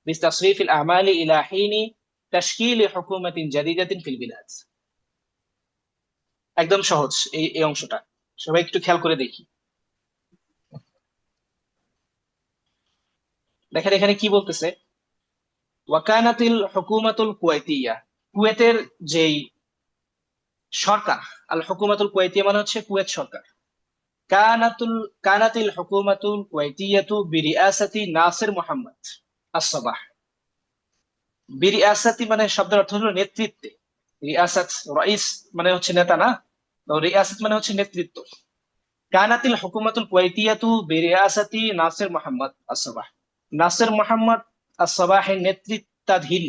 بتصريف الأعمال إلى حين تشكيل حكومة جديدة في البلاد. একদম সহজ এই অংশটা, সবাই একটু খেয়াল করে দেখি। দেখেন এখানে কি বলতেছে, ওয়াকানাতিল হুকুমাতুল কুয়াইতিয়া, কুয়েতের যেই সরকার, আল হুকুমাতুল কুয়াইতিয়া মানে হচ্ছে কুয়েত সরকার। কানাতিল হুকুমাতুল কুয়াইতিয়াতু বিরিআসাতি নাসির মুহাম্মদ আস-সাবাহ। বিরিআসাতি মানে শব্দের অর্থ হলো নেতৃত্বে। রিয়াসাত, রাইস মানে হচ্ছে নেতা না, তো রিয়াসাত মানে হচ্ছে নেতৃত্ব। কানাতিল হুকুমাতুল কুয়াইতিয়াতু বিরিআসাতি নাসির মুহাম্মদ আস-সাবাহ। নাসির মুহাম্মদ আস-সাবাহের নেতৃত্বাধীন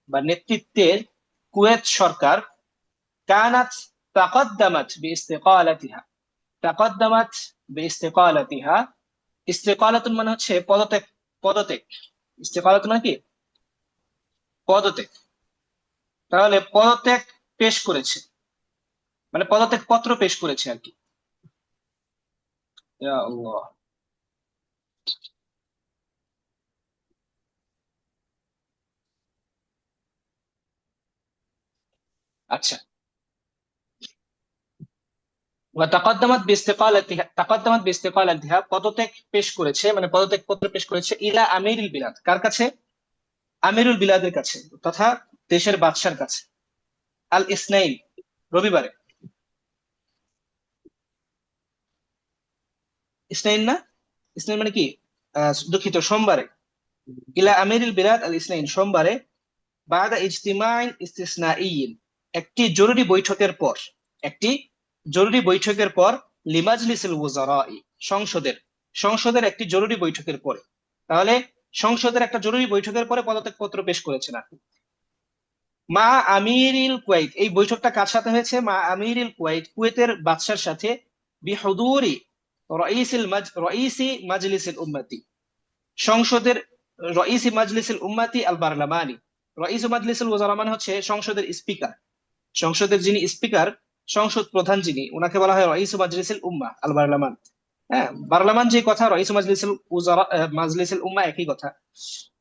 বা নেতৃত্বের কুয়েত সরকার কানাত তাকদ্দামাত বিইস্তিকালাতিহা। তাকদ্দামাত বিইস্তিকালাতিহা, ইস্তিকালাতুন মানে হচ্ছে পদত্যাগ, পদত্যাগ। ইস্তিকালাতুন মানে কি? পদত্যাগ। তাহলে পদত্যাগ পেশ করেছে, মানে পদত্যাগ পত্র পেশ করেছে আর কি। ইয়া আল্লাহ। আচ্ছা, তাকদ্দামাত বিইস্তিকালাতিহা পদত্যাগ পেশ করেছে, মানে পদত্যাগ পত্র পেশ করেছে ইলা আমিরুল বিলাদ, কার কাছে? আমিরুল বিলাদের কাছে, তথা দেশের বাদশার কাছে। আল ইসনাইন, রবিবারে। ইসনাইন না, ইসনাইন মানে কি, দুঃখিত, সোমবারে। ইলা আমিরুল বিলাদ আল ইসনাইন, সোমবারে। বাদা ইজতিমাইন ইস্তিসনাইয়িন, একটি জরুরি বৈঠকের পর, একটি জরুরি বৈঠকের পর। লিমাজলিসিল ওয়াজারাই, সংসদের, সংসদের একটি জরুরি বৈঠকের পরে। তাহলে সংসদের একটা জরুরি বৈঠকের পরে পদত্যাগ পত্র পেশ করেছেন আপনি। মা আমিরিল কুয়েত, এই বৈঠকটা কার সাথে হয়েছে? মা আমিরিল কুয়েত, কুয়েতের বাদশার সাথে। বিহুদুরি রাইসি মাজলিসিল উম্মতি, সংসদের রাইসি মাজলিসিল উম্মতি আল বারলামানি। রাইসু মাজলিসিল ওয়াজারা মানে হচ্ছে সংসদের স্পিকার, সংসদের যিনি স্পিকার, সংসদ প্রধান যিনি, ওনাকে বলা হয় রাইসু মাজলিসিল উম্মাহ আল বারলামান। হ্যাঁ, বারলামান যে কথা, রাইসু মাজলিসিল ওয়াজারা মাজলিসিল উম্মাহ একই কথা।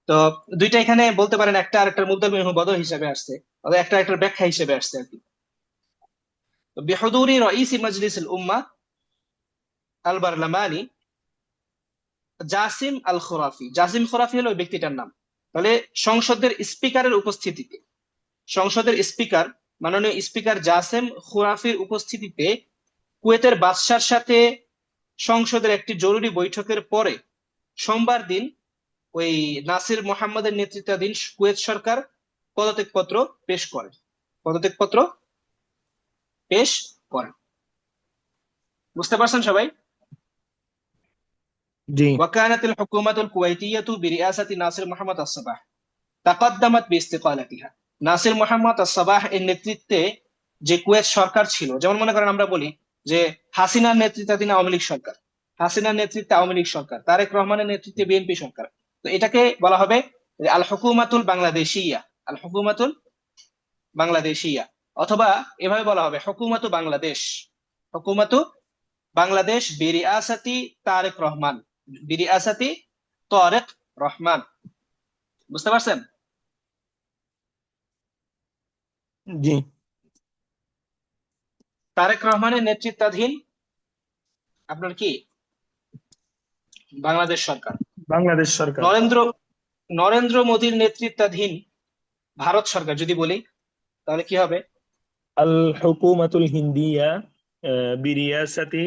তো দুইটা এখানে বলতে পারেন একটা আরেকটার মুবদাল মিনহু বদল হিসেবে আসছে, অথবা একটা আরেকটার ব্যাখ্যা হিসেবে আসছে আর কি। তো বিহুদুরি রাইসি মাজলিসিল উম্মাহ আল বারলামানি জাসিম আল খুরাফি। জাসিম খুরাফি হলো ওই ব্যক্তিটার নাম। তাহলে সংসদের স্পিকারের উপস্থিতিতে, সংসদের স্পিকার, মাননীয় স্পিকার জাসেম খুরাফির উপস্থিতিতে কুয়েতের বাদশার সাথে সংসদের একটি জরুরি বৈঠকের পরে সোমবার দিন ওই নাসির মোহাম্মদের নেতৃত্বাধীন কুয়েত সরকার পদত্যাগপত্র পেশ করে, পদত্যাগপত্র পেশ করে। বুঝতে পারছেন সবাই? জি। وكانت الحكومة الكويتية برئاسة ناصر محمد الصباح تقدمت باستقالتها। নাসির মোহাম্মদ আস-সাবাহ এর নেতৃত্বে যে কুয়েত সরকার ছিল, যেমন মনে করেন আমরা বলি যে হাসিনার নেতৃত্বাধীন আওয়ামী লীগ সরকার, হাসিনার নেতৃত্বে আওয়ামী লীগ সরকার, তারেক রহমানের নেতৃত্বে বিএনপি সরকার, তো এটাকে বলা হবে আল হুকুমাতুল বাংলাদেশিয়া, আল হুকুমাতুল বাংলাদেশিয়া, অথবা এভাবে বলা হবে হুকুমাতু বাংলাদেশ, হুকুমাতু বাংলাদেশ বিরিআসাতি তারেক রহমান, বিরিআসাতি তারেক রহমান। বুঝতে পারছেন? জি। তারেক রহমানের নেতৃত্বাধীন আপনার কি বাংলাদেশ সরকার। বাংলাদেশ সরকার। নরেন্দ্র নরেন্দ্র মোদীর নেতৃত্বাধীন ভারত সরকার যদি বলি তাহলে কি হবে? আল হুকুমাতুল হিন্দিয়া বিরিয়াসাতি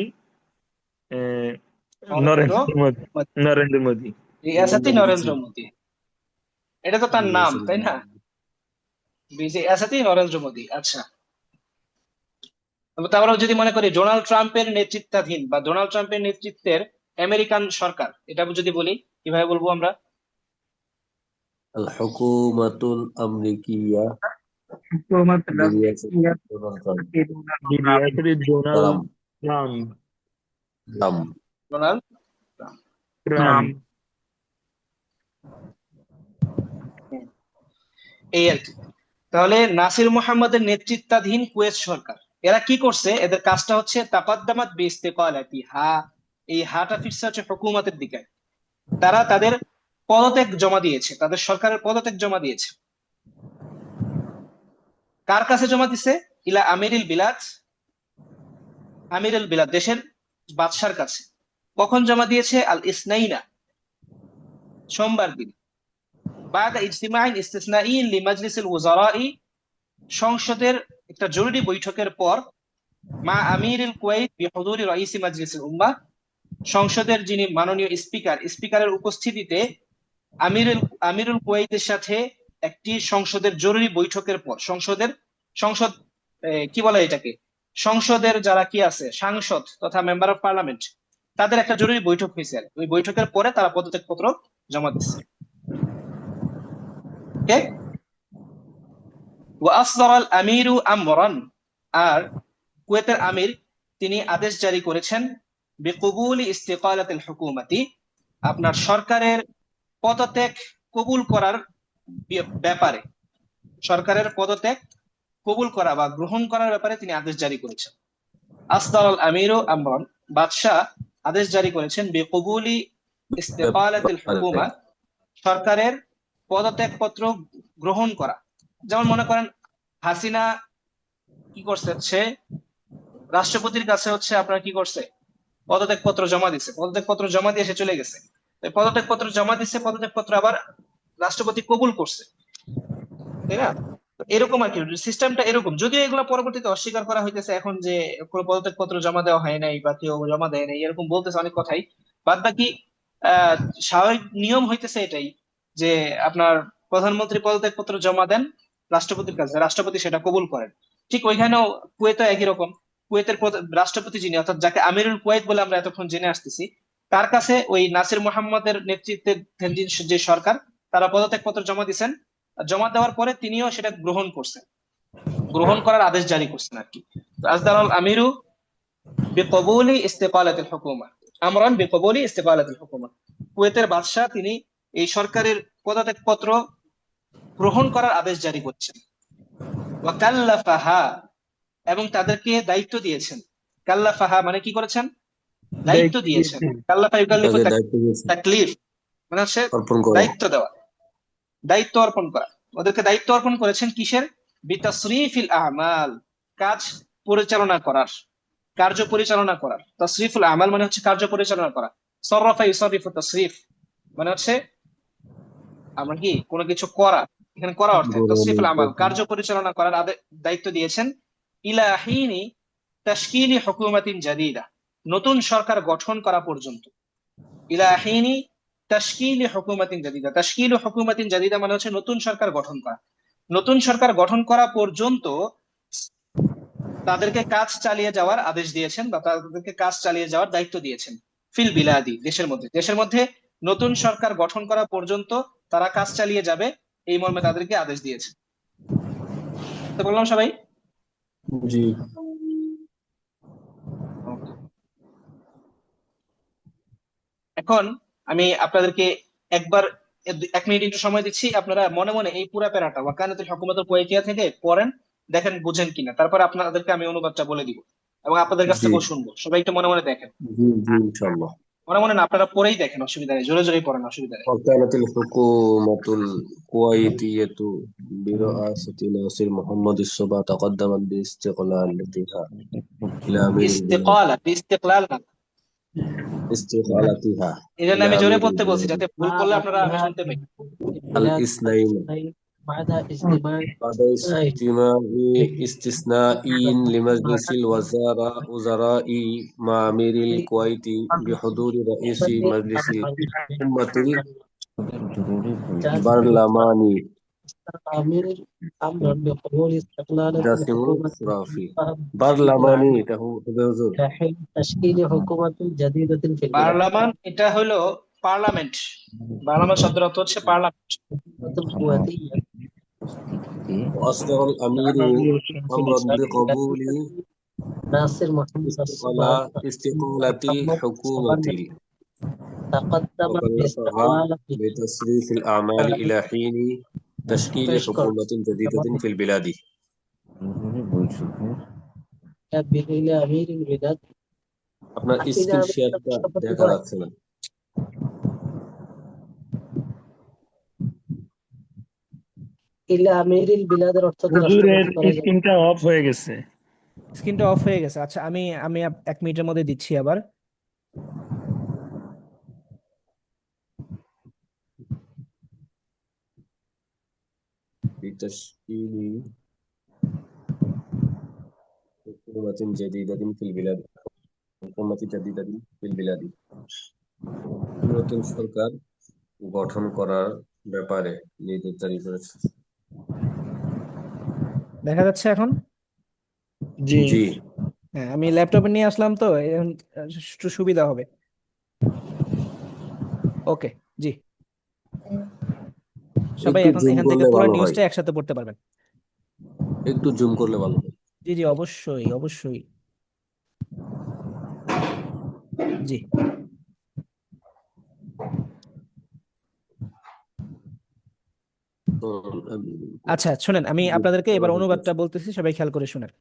নরেন্দ্র নরেন্দ্র মোদী। নরেন্দ্র মোদী। রিয়াসাতি নরেন্দ্র মোদী, এটা তো তার নাম, রিয়াসাত তাই না? রিয়াসাতি নরেন্দ্র মোদী। আচ্ছা, তারপরে যদি মনে করি ডোনাল্ড ট্রাম্পের নেতৃত্বাধীন বা ডোনাল্ড ট্রাম্পের নেতৃত্বের আমেরিকান সরকার, এটা যদি বলি কিভাবে বলবো আমরা? আল হুকুমাতুল আমরিকিয়া বিরিয়াসাত ডোনাল্ড ট্রাম্প। বিরিয়াসাতি Donald Trump. Trump. Donald Trump. এই আর কি। তাহলে নাসির মোহাম্মদের নেতৃত্বাধীন কুয়েত সরকার এরা কি করছে? এদের কাজটা হচ্ছে তাকাদ্দামাত বিইস্তিকালাতিহা, এই হাটা ফিরছে হচ্ছে হুকুমতের দিকে। তারা তাদের পদত্যাগ জমা দিয়েছে, তাদের সরকারের পদত্যাগ জমা দিয়েছে। কার কাছে জমা দিছে? ইলা আমিরুল বিলাদ, আমিরুল বিলাদ দেশের বাদশার কাছে। কখন জমা দিয়েছে? আল ইসনাইনা, সোমবার দিন। বাদা ইজতিমাইন ইস্তিসনাইন লিমাজলিসিল ওয়াজারাই, সংসদের একটা জরুরি বৈঠকের পর, মা আমিরুল কুওয়াইত বিহুদুরি রাইসি মাজলিসিল উম্মাহ, সংসদের যিনি মাননীয় স্পিকার, স্পিকারের উপস্থিতিতে আমিরুল কুওয়াইতের সাথে একটি সংসদের জরুরি বৈঠকের পর, সংসদ কি বলে এটাকে, সংসদের যারা কি আছে সাংসদ তথা মেম্বার অফ পার্লামেন্ট, তাদের একটা জরুরি বৈঠক হয়েছে। আর ওই বৈঠকের পরে তারা পদত্যাগপত্র জমা দিচ্ছে। ওকে। ওয়াসদারাল আমিরু আমরান, আর কুয়েতের আমির তিনি আদেশ জারি করেছেন বিকবুলি ইস্তিকালাতিল হুকুমাতি, আপনার সরকারের পদত্যাগ কবুল করার ব্যাপারে, সরকারের পদত্যাগ কবুল করা বা গ্রহণ করার ব্যাপারে তিনি আদেশ জারি করেছেন। আসদারাল আমিরু আমরান, বাদশাহ আদেশ জারি করেছেন বিকবুলি ইস্তিকালাতিল হুকুমা, সরকারের পদত্যাগপত্র গ্রহণ করা। যেমন মনে করেন হাসিনা কি করছে, সে রাষ্ট্রপতির কাছে হচ্ছে আপনার কি করছে, পদত্যাগপত্র জমা দিছে, পদত্যাগপত্র জমা দিয়ে সে চলে গেছে। পদত্যাগপত্র জমা দিচ্ছে, পদত্যাগপত্র আবার রাষ্ট্রপতি কবুল করছে, তাই না? এরকম আর কি সিস্টেমটা এরকম। যদিও এগুলো পরবর্তীতে অস্বীকার করা হইতেছে এখন, যে কোনো পদত্যাগপত্র জমা দেওয়া হয় নাই বা কেউ জমা দেয় নাই, এরকম বলতেছে অনেক কথাই। বাদ বাকি স্বাভাবিক নিয়ম হইতেছে এটাই, যে আপনার প্রধানমন্ত্রী পদত্যাগপত্র জমা দেন রাষ্ট্রপতির কাছে, রাষ্ট্রপতি সেটা কবুল করেন। ঠিক ওইখানেও কুয়েতে একই রকম। কুয়েতের রাষ্ট্রপতি যিনি, অর্থাৎ যাকে আমিরুল কুয়েত বলে আমরা এতক্ষণ জেনে আসতেছি, তার কাছে ওই নাসির মোহাম্মদের নেতৃত্বে যে সরকার, তারা পদত্যাগপত্র জমা দিচ্ছেন। জমা দেওয়ার পরে তিনিও সেটা গ্রহণ করছেন, গ্রহণ করার আদেশ জারি করছেন আর কি। আসদারাল আমিরু বিকবুলি ইস্তিকালাতিল হুকুমা, আমরান বিকবুলি ইস্তিকালাতিল হুকুমা, কুয়েতের বাদশা তিনি এই সরকারের পদত্যাগপত্র গ্রহণ করার আদেশ জারি করছেন। ওয়া কাল্লাফাহা, এবং তাদেরকে দায়িত্ব দিয়েছেন। কাল্লাফাহা মানে কি করেছেন? দায়িত্ব দিয়েছেন। কাল্লাফা ইউকাল্লিফু তাকলিফ মানে হচ্ছে অর্পণ করা। দায়িত্ব দেওয়া, দায়িত্ব অর্পণ করা। ওদেরকে দায়িত্ব অর্পণ করেছেন কিসের? বিতাসরিফিল আমাল, কাজ পরিচালনা করার, কার্য পরিচালনা করার। তাসরিফুল আমাল মানে হচ্ছে কার্য পরিচালনা করা। সররাফা ইউসারিফু তাসরিফ মানে হচ্ছে আমরা কি কোনো কিছু করা, এখানে করা অর্থে তাসরিফুল আমাল, কার্য পরিচালনা করার দায়িত্ব দিয়েছেন। ইলা হিনি তাশকিলি হুকুমাতিন জাদিদা, নতুন সরকার গঠন করা পর্যন্ত। ইলা হিনি তাশকিলি হুকুমাতিন জাদিদা। তাশকিলু হুকুমাতিন জাদিদা মানে হচ্ছে নতুন সরকার গঠন করা। নতুন সরকার গঠন করা পর্যন্ত তাদেরকে কাজ চালিয়ে যাওয়ার আদেশ দিয়েছেন বা তাদেরকে কাজ চালিয়ে যাওয়ার দায়িত্ব দিয়েছেন। ফিল বিলাদি, দেশের মধ্যে নতুন সরকার গঠন করা পর্যন্ত তারা কাজ চালিয়ে যাবে, এই মর্মে তাদেরকে আদেশ দিয়েছেন। তো বললাম সবাই। জি। এখন আমি আপনাদেরকে একবার 1 মিনিট একটু সময় দিচ্ছি, আপনারা মনে মনে এই পুরা প্যারাটা ওয়াকানাতুল হুকুমাতুল কুওয়াইতিয়া থেকে পড়েন, দেখেন বুঝেন কিনা, তারপর আপনাদেরকে আমি অনুবাদটা বলে দিব এবং আপনাদের কাছ জি থেকেও শুনবো। সবাই একটু মনে মনে দেখেন। জি জি ইনশাআল্লাহ। মনে মনে না, আপনারা পড়েই দেখেন, অসুবিধা নেই, জোরে জোরেই পড়েন, অসুবিধা নেই। وكانت الحكومة الكويتية برئاسة ناصر محمد الصبح تقدمت باستقلالتها إلى أمير البلاد ইস্তেকলাল না, استقالتها এই জন্য إلى আমি জোরে أمير পড়তে বলছি, البلاد যাতে ভুল করলে আপনারা আমি শুনতে পাই। الاثنين بعد استثناء لمجلس الوزراء مع أمير الكويت بحضور رئيس مجلس الأمة البرلماني جاسم الخرافي برلماني এটা হবে হুজুর। পার্লামান, এটা হলো পার্লামেন্ট। পার্লামেন্ট শব্দের অর্থ হচ্ছে পার্লামেন্ট। وأصدر الأمير أمرا بقبول استقالة الحكومة وكلفها بتصريف الأعمال إلى حين تشكيل حكومة جديدة في البلاد. আপনার স্ক্রিন শেয়ারটা দেখা যাচ্ছে না। হুজুরের স্ক্রিনটা অফ হয়ে গেছে। স্ক্রিনটা অফ হয়ে গেছে, আচ্ছা আমি আমি 1 মিনিটের মধ্যে দিচ্ছি আবার। بتشكيل حكومة جديدة في البلاد. حكومة جديدة في البلاد. নতুন সরকার গঠন করার ব্যাপারে নির্দেশ জারি করেছে। দেখা যাচ্ছে এখন? জি জি হ্যাঁ, আমি ল্যাপটপে নিয়ে আসলাম তো এখন একটু সুবিধা হবে। ওকে, জি সবাই একটু এখন জুম এখান থেকে করলে পুরো ভালো হয়। নিউজটা একসাথে পড়তে পারবেন। একটু জুম করলে ভালো হয়। জি জি অবশ্যই অবশ্যই, জি তো আমি আচ্ছা শুনেন, আমি জুম আপনাদেরকে এবার করা অনুবাদটা হচ্ছে। বলতেছি, সবাই খেয়াল করে শুনেন।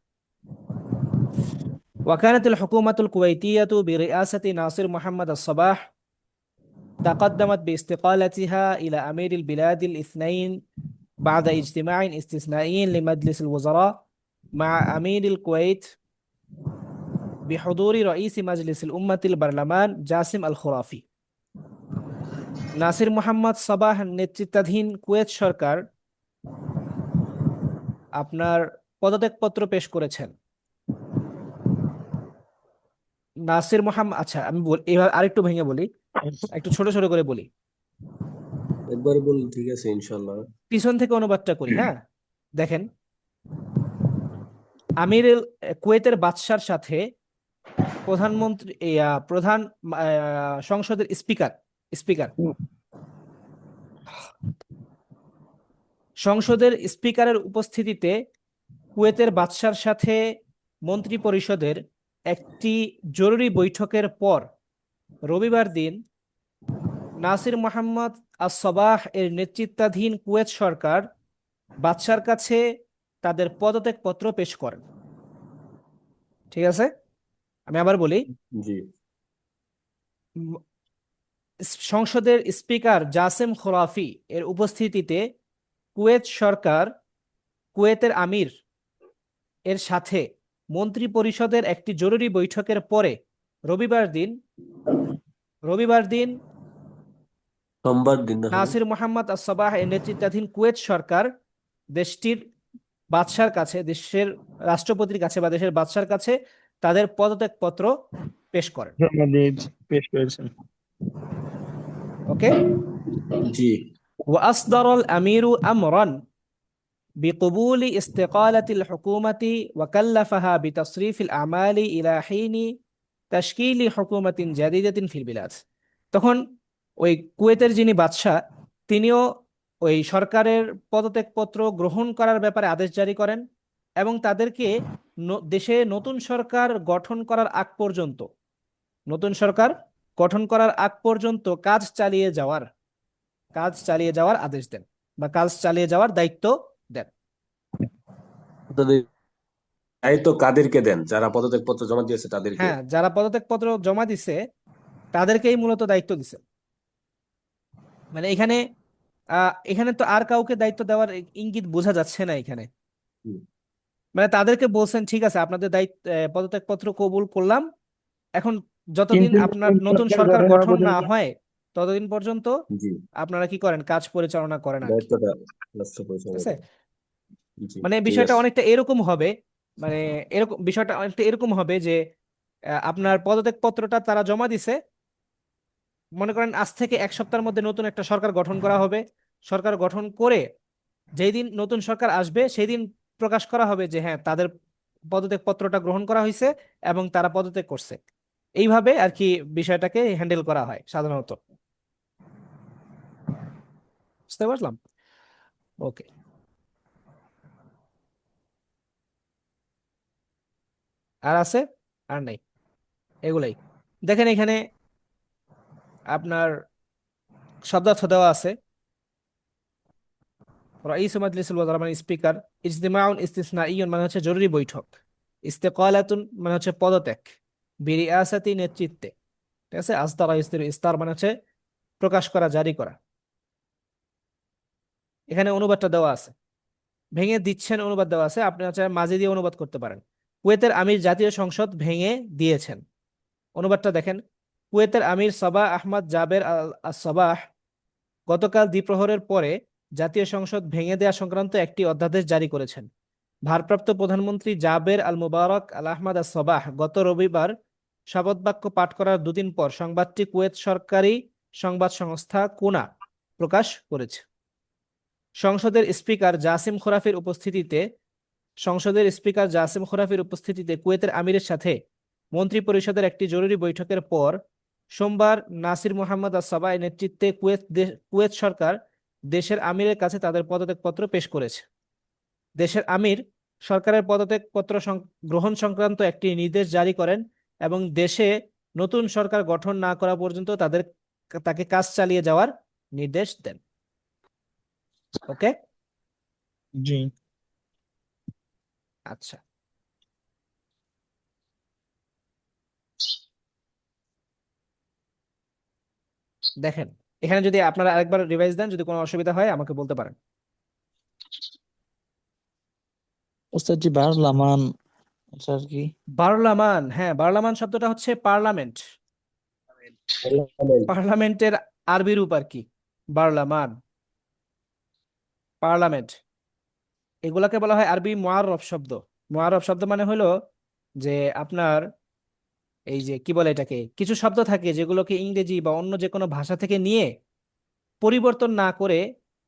وكانت الحكومة الكويتية برئاسة ناصر محمد الصباح تقدمت باستقالتها إلى أمير البلاد الاثنين بعد اجتماع استثنائي لمجلس الوزراء مع أمير الكويت بحضور رئيس مجلس الأمة البرلمان جاسم الخرافي। নাসির মোহাম্মদ সাবাহ নেতৃত্বাধীন কুয়েত সরকার আপনার পদত্যাগপত্র পেশ করেছেন। নাসির মোহাম্মদ, আচ্ছা আমি এবার আরেকটু ভেঙে বলি, একটু ছোট ছোট করে বলি, একবার বলুন, ঠিক আছে ইনশাআল্লাহ। পিছন থেকে অনুবাদটা করি। হ্যাঁ দেখেন, কুয়েতের বাদশার সাথে প্রধানমন্ত্রী প্রধান সংসদের স্পিকার স্পিকার সংসদের স্পিকারের উপস্থিতিতে কুয়েতের বাদশার সাথে মন্ত্রী পরিষদের একটি জরুরি বৈঠকের পর রবিবার দিন নাসির মোহাম্মদ আস-সাবাহ এর নেতৃত্বাধীন কুয়েত সরকার বাদশার কাছে তাদের পদত্যাগপত্র পেশ করেন। ঠিক আছে, আমি আবার বলি। জি সংসদের স্পিকার জাসেম খোরাফি এর উপস্থিতিতে কুয়েত সরকার কুয়েতের আমির এর সাথে মন্ত্রী পরিষদের একটি জরুরি বৈঠকের পরে রবিবার দিন সোমবার দিন না হয়? নাসির মোহাম্মদ আস-সাবাহ এর নেতৃত্বাধীন কুয়েত সরকার দেশটির বাদশার কাছে, দেশের রাষ্ট্রপতির কাছে বা দেশের বাদশার কাছে তাদের পদত্যাগপত্র পেশ করেন। জনাদেব পেশ করেছেন। ওকে। জি وأصدر الأمير أمرا بقبول استقالة الحكومة وكلفها بتصريف الأعمال إلى حين تشكيل حكومة جديدة في البلاد। তখন ওই কুয়েতের যিনি বাদশাহ তিনিও ওই সরকারের পদত্যাগপত্র গ্রহণ করার ব্যাপারে আদেশ জারি করেন এবং তাদেরকে দেশে নতুন সরকার গঠন করার আগ পর্যন্ত কাজ চালিয়ে যাওয়ার আদেশ দেন বা কাজ চালিয়ে যাওয়ার দায়িত্ব দেন। আপনাদের দায়িত্ব কাদেরকে দেন? যারা পদত্যাগ পত্র জমা দিয়েছে তাদেরকে? হ্যাঁ, যারা পদত্যাগপত্র জমা দিছে তাদেরকেই মূলত দায়িত্ব দিছে। মানে এখানে তো আর কাউকে দায়িত্ব দেওয়ার ইঙ্গিত বোঝা যাচ্ছে না এখানে। হুম। মানে তাদেরকে বলছেন ঠিক আছে আপনাদের দায়িত্ব পদত্যাগপত্র কবুল করলাম, এখন যতদিন কিন্তু আপনার নতুন নতুন সরকার সরকার গঠন হওয়া গঠন না পর্যন্ত হয় ততদিন পর্যন্ত জি আপনারা কি করেন, কাজ পরিচালনা করেন আর কি। দায়িত্বটা রাষ্ট্র ঠিক পরিচালনা আছে, করে। জি মানে ঠিক বিষয়টা আছে। অনেকটা এরকম হবে, মানে বিষয়টা অনেকটা এরকম হবে যে আপনার পদত্যাগপত্রটা তারা জমা দিছে, মনে করেন আজ থেকে এক সপ্তাহের মধ্যে নতুন একটা সরকার গঠন করা হবে। সরকার গঠন করে যেই দিন নতুন সরকার আসবে সেই দিন প্রকাশ করা হবে যে হ্যাঁ তাদের পদত্যাগ পত্রটা গ্রহণ করা হয়েছে এবং তারা পদত্যাগ করছে। এইভাবে আর কি বিষয়টাকে হ্যান্ডেল করা হয় সাধারণত। বুঝতে পারলাম? ওকে। আর আছে? আর নাই, এগুলাই। দেখেন এখানে আপনার শব্দার্থ দেওয়া আছে। রাইস মাজলিসুল ওয়াজারা মানে স্পিকার, ইজতিমাউন ইস্তিসনাইয়ুন মানে হচ্ছে জরুরি বৈঠক, ইস্তেকালাতুন মানে হচ্ছে পদত্যাগ, বিরিআসাতি নেতৃত্বে। ঠিক আছে, আসদারা ইস্তির ইস্তার মানে হচ্ছে প্রকাশ করা, জারি করা। এখানে অনুবাদটা দেওয়া আছে, ভেঙে দিচ্ছেন অনুবাদ দেওয়া আছে, আপনি হচ্ছে মাঝে দিয়ে অনুবাদ করতে পারেন। কুয়েতের আমির জাতীয় সংসদ ভেঙে দিয়েছেন। অনুবাদটা দেখেন, কুয়েতের আমির Saba Ahmad Jaber Al Sabah গতকাল দ্বিপ্রহরের পরে জাতীয় সংসদ ভেঙে দেওয়া সংক্রান্ত একটি অধ্যাদেশ জারি করেছেন। ভারপ্রাপ্ত প্রধানমন্ত্রী জাবের আল মুবারক আল আহমদ আল সাবাহ গত রবিবার শপথ বাক্য পাঠ করার দুদিন পর সংবাদটি কুয়েত সরকারি সংবাদ সংস্থা কুনা প্রকাশ করেছে। সংসদের স্পিকার জাসিম খোরাফির উপস্থিতিতে কুয়েতের আমিরের সাথে মন্ত্রী পরিষদের একটি জরুরি বৈঠকের পর সোমবার নাসির মোহাম্মদ আস-সাবাহ নেতৃত্বে কুয়েত সরকার দেশের আমিরের কাছে তাদের পদত্যাগপত্র পেশ করেছে। দেশের আমির সরকারের পদত্যাগপত্র গ্রহণ সংক্রান্ত একটি নির্দেশ জারি করেন এবং দেশে নতুন সরকার গঠন না করা পর্যন্ত তাকে কাজ চালিয়ে যাওয়ার নির্দেশ দেন। ওকে, জি আচ্ছা। দেখেন এখানে যদি আপনারা আরেকবার রিভাইজ দেন, যদি কোনো অসুবিধা হয় আমাকে বলতে পারেন। ওস্তাদ জি বার্লামান এটা আর কি? বার্লামান, হ্যাঁ বার্লামান শব্দটা হচ্ছে পার্লামেন্ট। পার্লামেন্টের আরবি রূপ আর কি বার্লামান, পার্লামেন্ট। এগুলাকে বলা হয় আরবি মুআররফ শব্দ। মুআররফ শব্দ মানে হলো যে আপনার এই যে কি বলে এটাকে, কিছু শব্দ থাকে যেগুলোকে ইংরেজি বা অন্য যে কোনো ভাষা থেকে নিয়ে পরিবর্তন না করে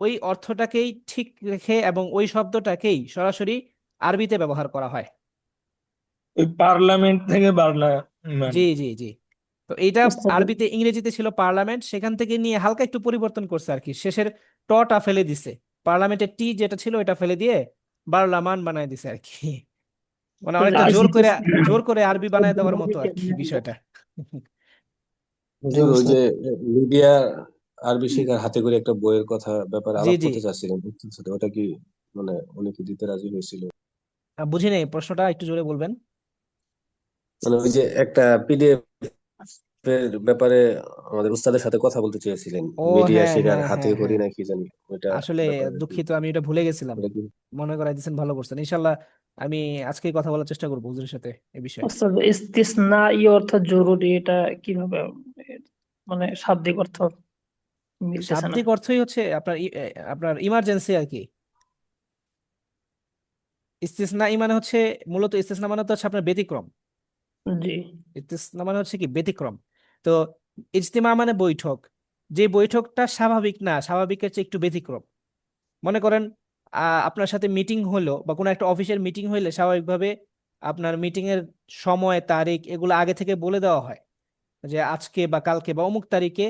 ওই অর্থটাকেই ঠিক রেখে এবং ওই শব্দটাকেই সরাসরি আরবিতে ব্যবহার করা হয়। ওই পার্লামেন্ট থেকে বার্লামেন্ট। জি জি জি। তো এইটা ওস্তাদ আরবিতে ইংরেজিতে ছিল পার্লামেন্ট, সেখান থেকে নিয়ে হালকা একটু পরিবর্তন করছে আর কি, শেষের টটা ফেলে দিছে, পার্লামেন্টের টি যেটা ছিল এটা ফেলে দিয়ে বার্লামান বানায় দিছে আর কি। মানে অনেকটা জোর করে আরবি বানায় দেওয়ার মতো আর কি বিষয়টা। হুজুর ওই যে লিবিয়া আরবি শেখার হাতে করে একটা বইয়ের কথা ব্যাপারে জি আলাপ জি, করতে চাচ্ছিলেন বুঝছেন সাথে, ওটা কি মানে উনি কি দিতে রাজি হয়েছিল? বুঝি নেই, প্রশ্নটা একটু জোরে বলবেন। মানে ওই যে একটা পিডিএফ এর ব্যাপারে আমাদের উস্তাদের সাথে কথা বলতে চেয়েছিলেন, ও মিডিয়া হ্যাঁ শেখার হ্যাঁ হাতে হ্যাঁ করি হ্যাঁ, নাকি জানি ওইটা আসলে ব্যাপারে আর কি। দুঃখিত, আমি এটা ভুলে গেছিলাম। ওটা কি মনে করাই দিয়েছেন, ভালো করছেন। ইনশাল্লাহ আমি আজকেই কথা বলার চেষ্টা করবো হুজুরের সাথে এই বিষয়ে। ওস্তাদ ইস্তিসনা অর্থাৎ জরুরি, এটা কিভাবে মানে শাব্দিক অর্থ মিলতেছে না? শাব্দিক অর্থই হচ্ছে আপনার ইমার্জেন্সি আর কি। ইস্তিসনা মানে হচ্ছে মূলত, ইস্তিসনা মানে তো হচ্ছে আপনার ব্যতিক্রম। জি ইস্তিসনা মানে হচ্ছে কি ব্যতিক্রম। তো ইজতিমা মানে বৈঠক, যে বৈঠকটা স্বাভাবিক না, স্বাভাবিকের চেয়ে একটু ব্যতিক্রম। মনে করেন আপনার সাথে মিটিং হলো বা কোনো একটা অফিসের মিটিং হইলে স্বাভাবিকভাবে আপনার মিটিং এর সময় তারিখ এগুলো আগে থেকে বলে দেওয়া হয়, যে আজকে বা কালকে বা অমুক তারিখে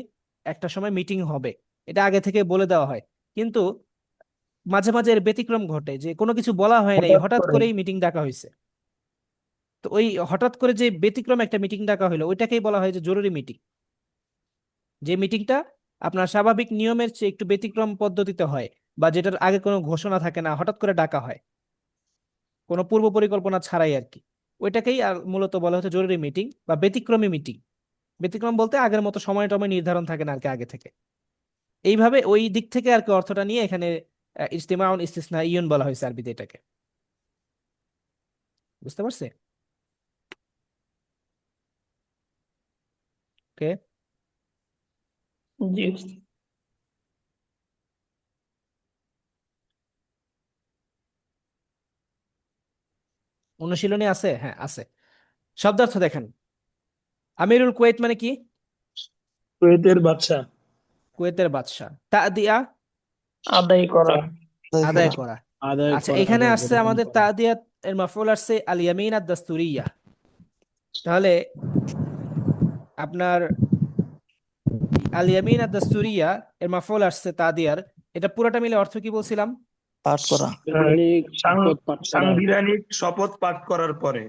একটা সময় মিটিং হবে, এটা আগে থেকে বলে দেওয়া হয়। কিন্তু মাঝে মাঝে এর ব্যতিক্রম ঘটে, যে কোনো কিছু বলা হয় নাই, হঠাৎ হঠাৎ করে করেই মিটিং ডাকা হয়েছে। তো ওই হঠাৎ করে যে ব্যতিক্রম একটা মিটিং ডাকা হলো, ওইটাকেই বলা হয় যে জরুরি মিটিং। যে মিটিংটা আপনার স্বাভাবিক নিয়মের চেয়ে একটু ব্যতিক্রম পদ্ধতিতে হয়, বা যেটার আগে কোনো ঘোষণা থাকে না, হঠাৎ করে ডাকা হয় কোনো পূর্ব পরিকল্পনা ছাড়াই আর কি, ওইটাকেই আর মূলত বলা হচ্ছে জরুরি মিটিং বা ব্যতিক্রমী মিটিং। ব্যতিক্রম বলতে আগের মতো সময় টময় নির্ধারণ থাকে না আর কি আগে থেকে। এইভাবে ওই দিক থেকে আর কি অর্থটা নিয়ে এখানে ইজতিমাউন ইস্তিসনা ইয়ুন বলা হয়েছে আরবিতে এটাকে। বুঝতে পারছে? ওকে। জি উস্তাদ। অনুশীলনী আছে? হ্যাঁ আছে। শব্দার্থ দেখেন, আমিরুল কুয়েত মানে কি? কুয়েতের বাদশা। কুয়েতের বাদশা। তাদিয়া আদায় করা। আদায় করা। আদায় আচ্ছা, করা এখানে বা আসছে গ্রহণ আমাদের করা। তাদিয়াত এর মাফউল আসছে আল ইয়ামিন আদ দাস্তুরিয়া। তাহলে আপনার আল ইয়ামিন আদ দাস্তুরিয়া এর মাফউল আসছে তাদিয়ার, এটা পুরোটা মিলে অর্থ কি বলছিলাম? বৈধানিক শপথ পাঠ করার সাংবিধানিক শপথ পাঠ করার পরে।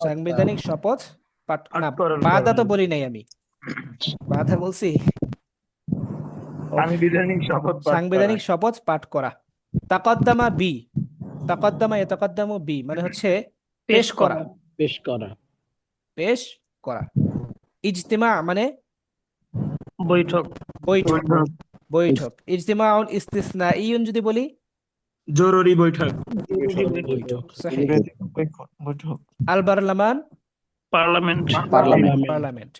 সাংবিধানিক শপথ পাঠ পাঠ না, করার বাদা পরে তো বলি নাই আমি, বাধা বলছি। ও, সাংবিধানিক শপথ পাঠ করা। সাংবিধানিক শপথ পাঠ করা। তাকদ্দামা বি, তাকদ্দামা ইয়াতাকাদ্দামু বি মানে হচ্ছে পেশ পেশ করা, করা। পেশ করা। পেশ করা। ইজতিমা মানে বৈঠক। বৈঠক, বৈঠক। বৈঠক। ইজতিমাউন ইস্তিসনাইয়ুন যদি বলি, জরুরি বৈঠক। জরুরি বৈঠক। বৈঠক। সহিহ। আল বারলামান পার্লামেন্ট। পার্লামেন্ট। পার্লামেন্ট।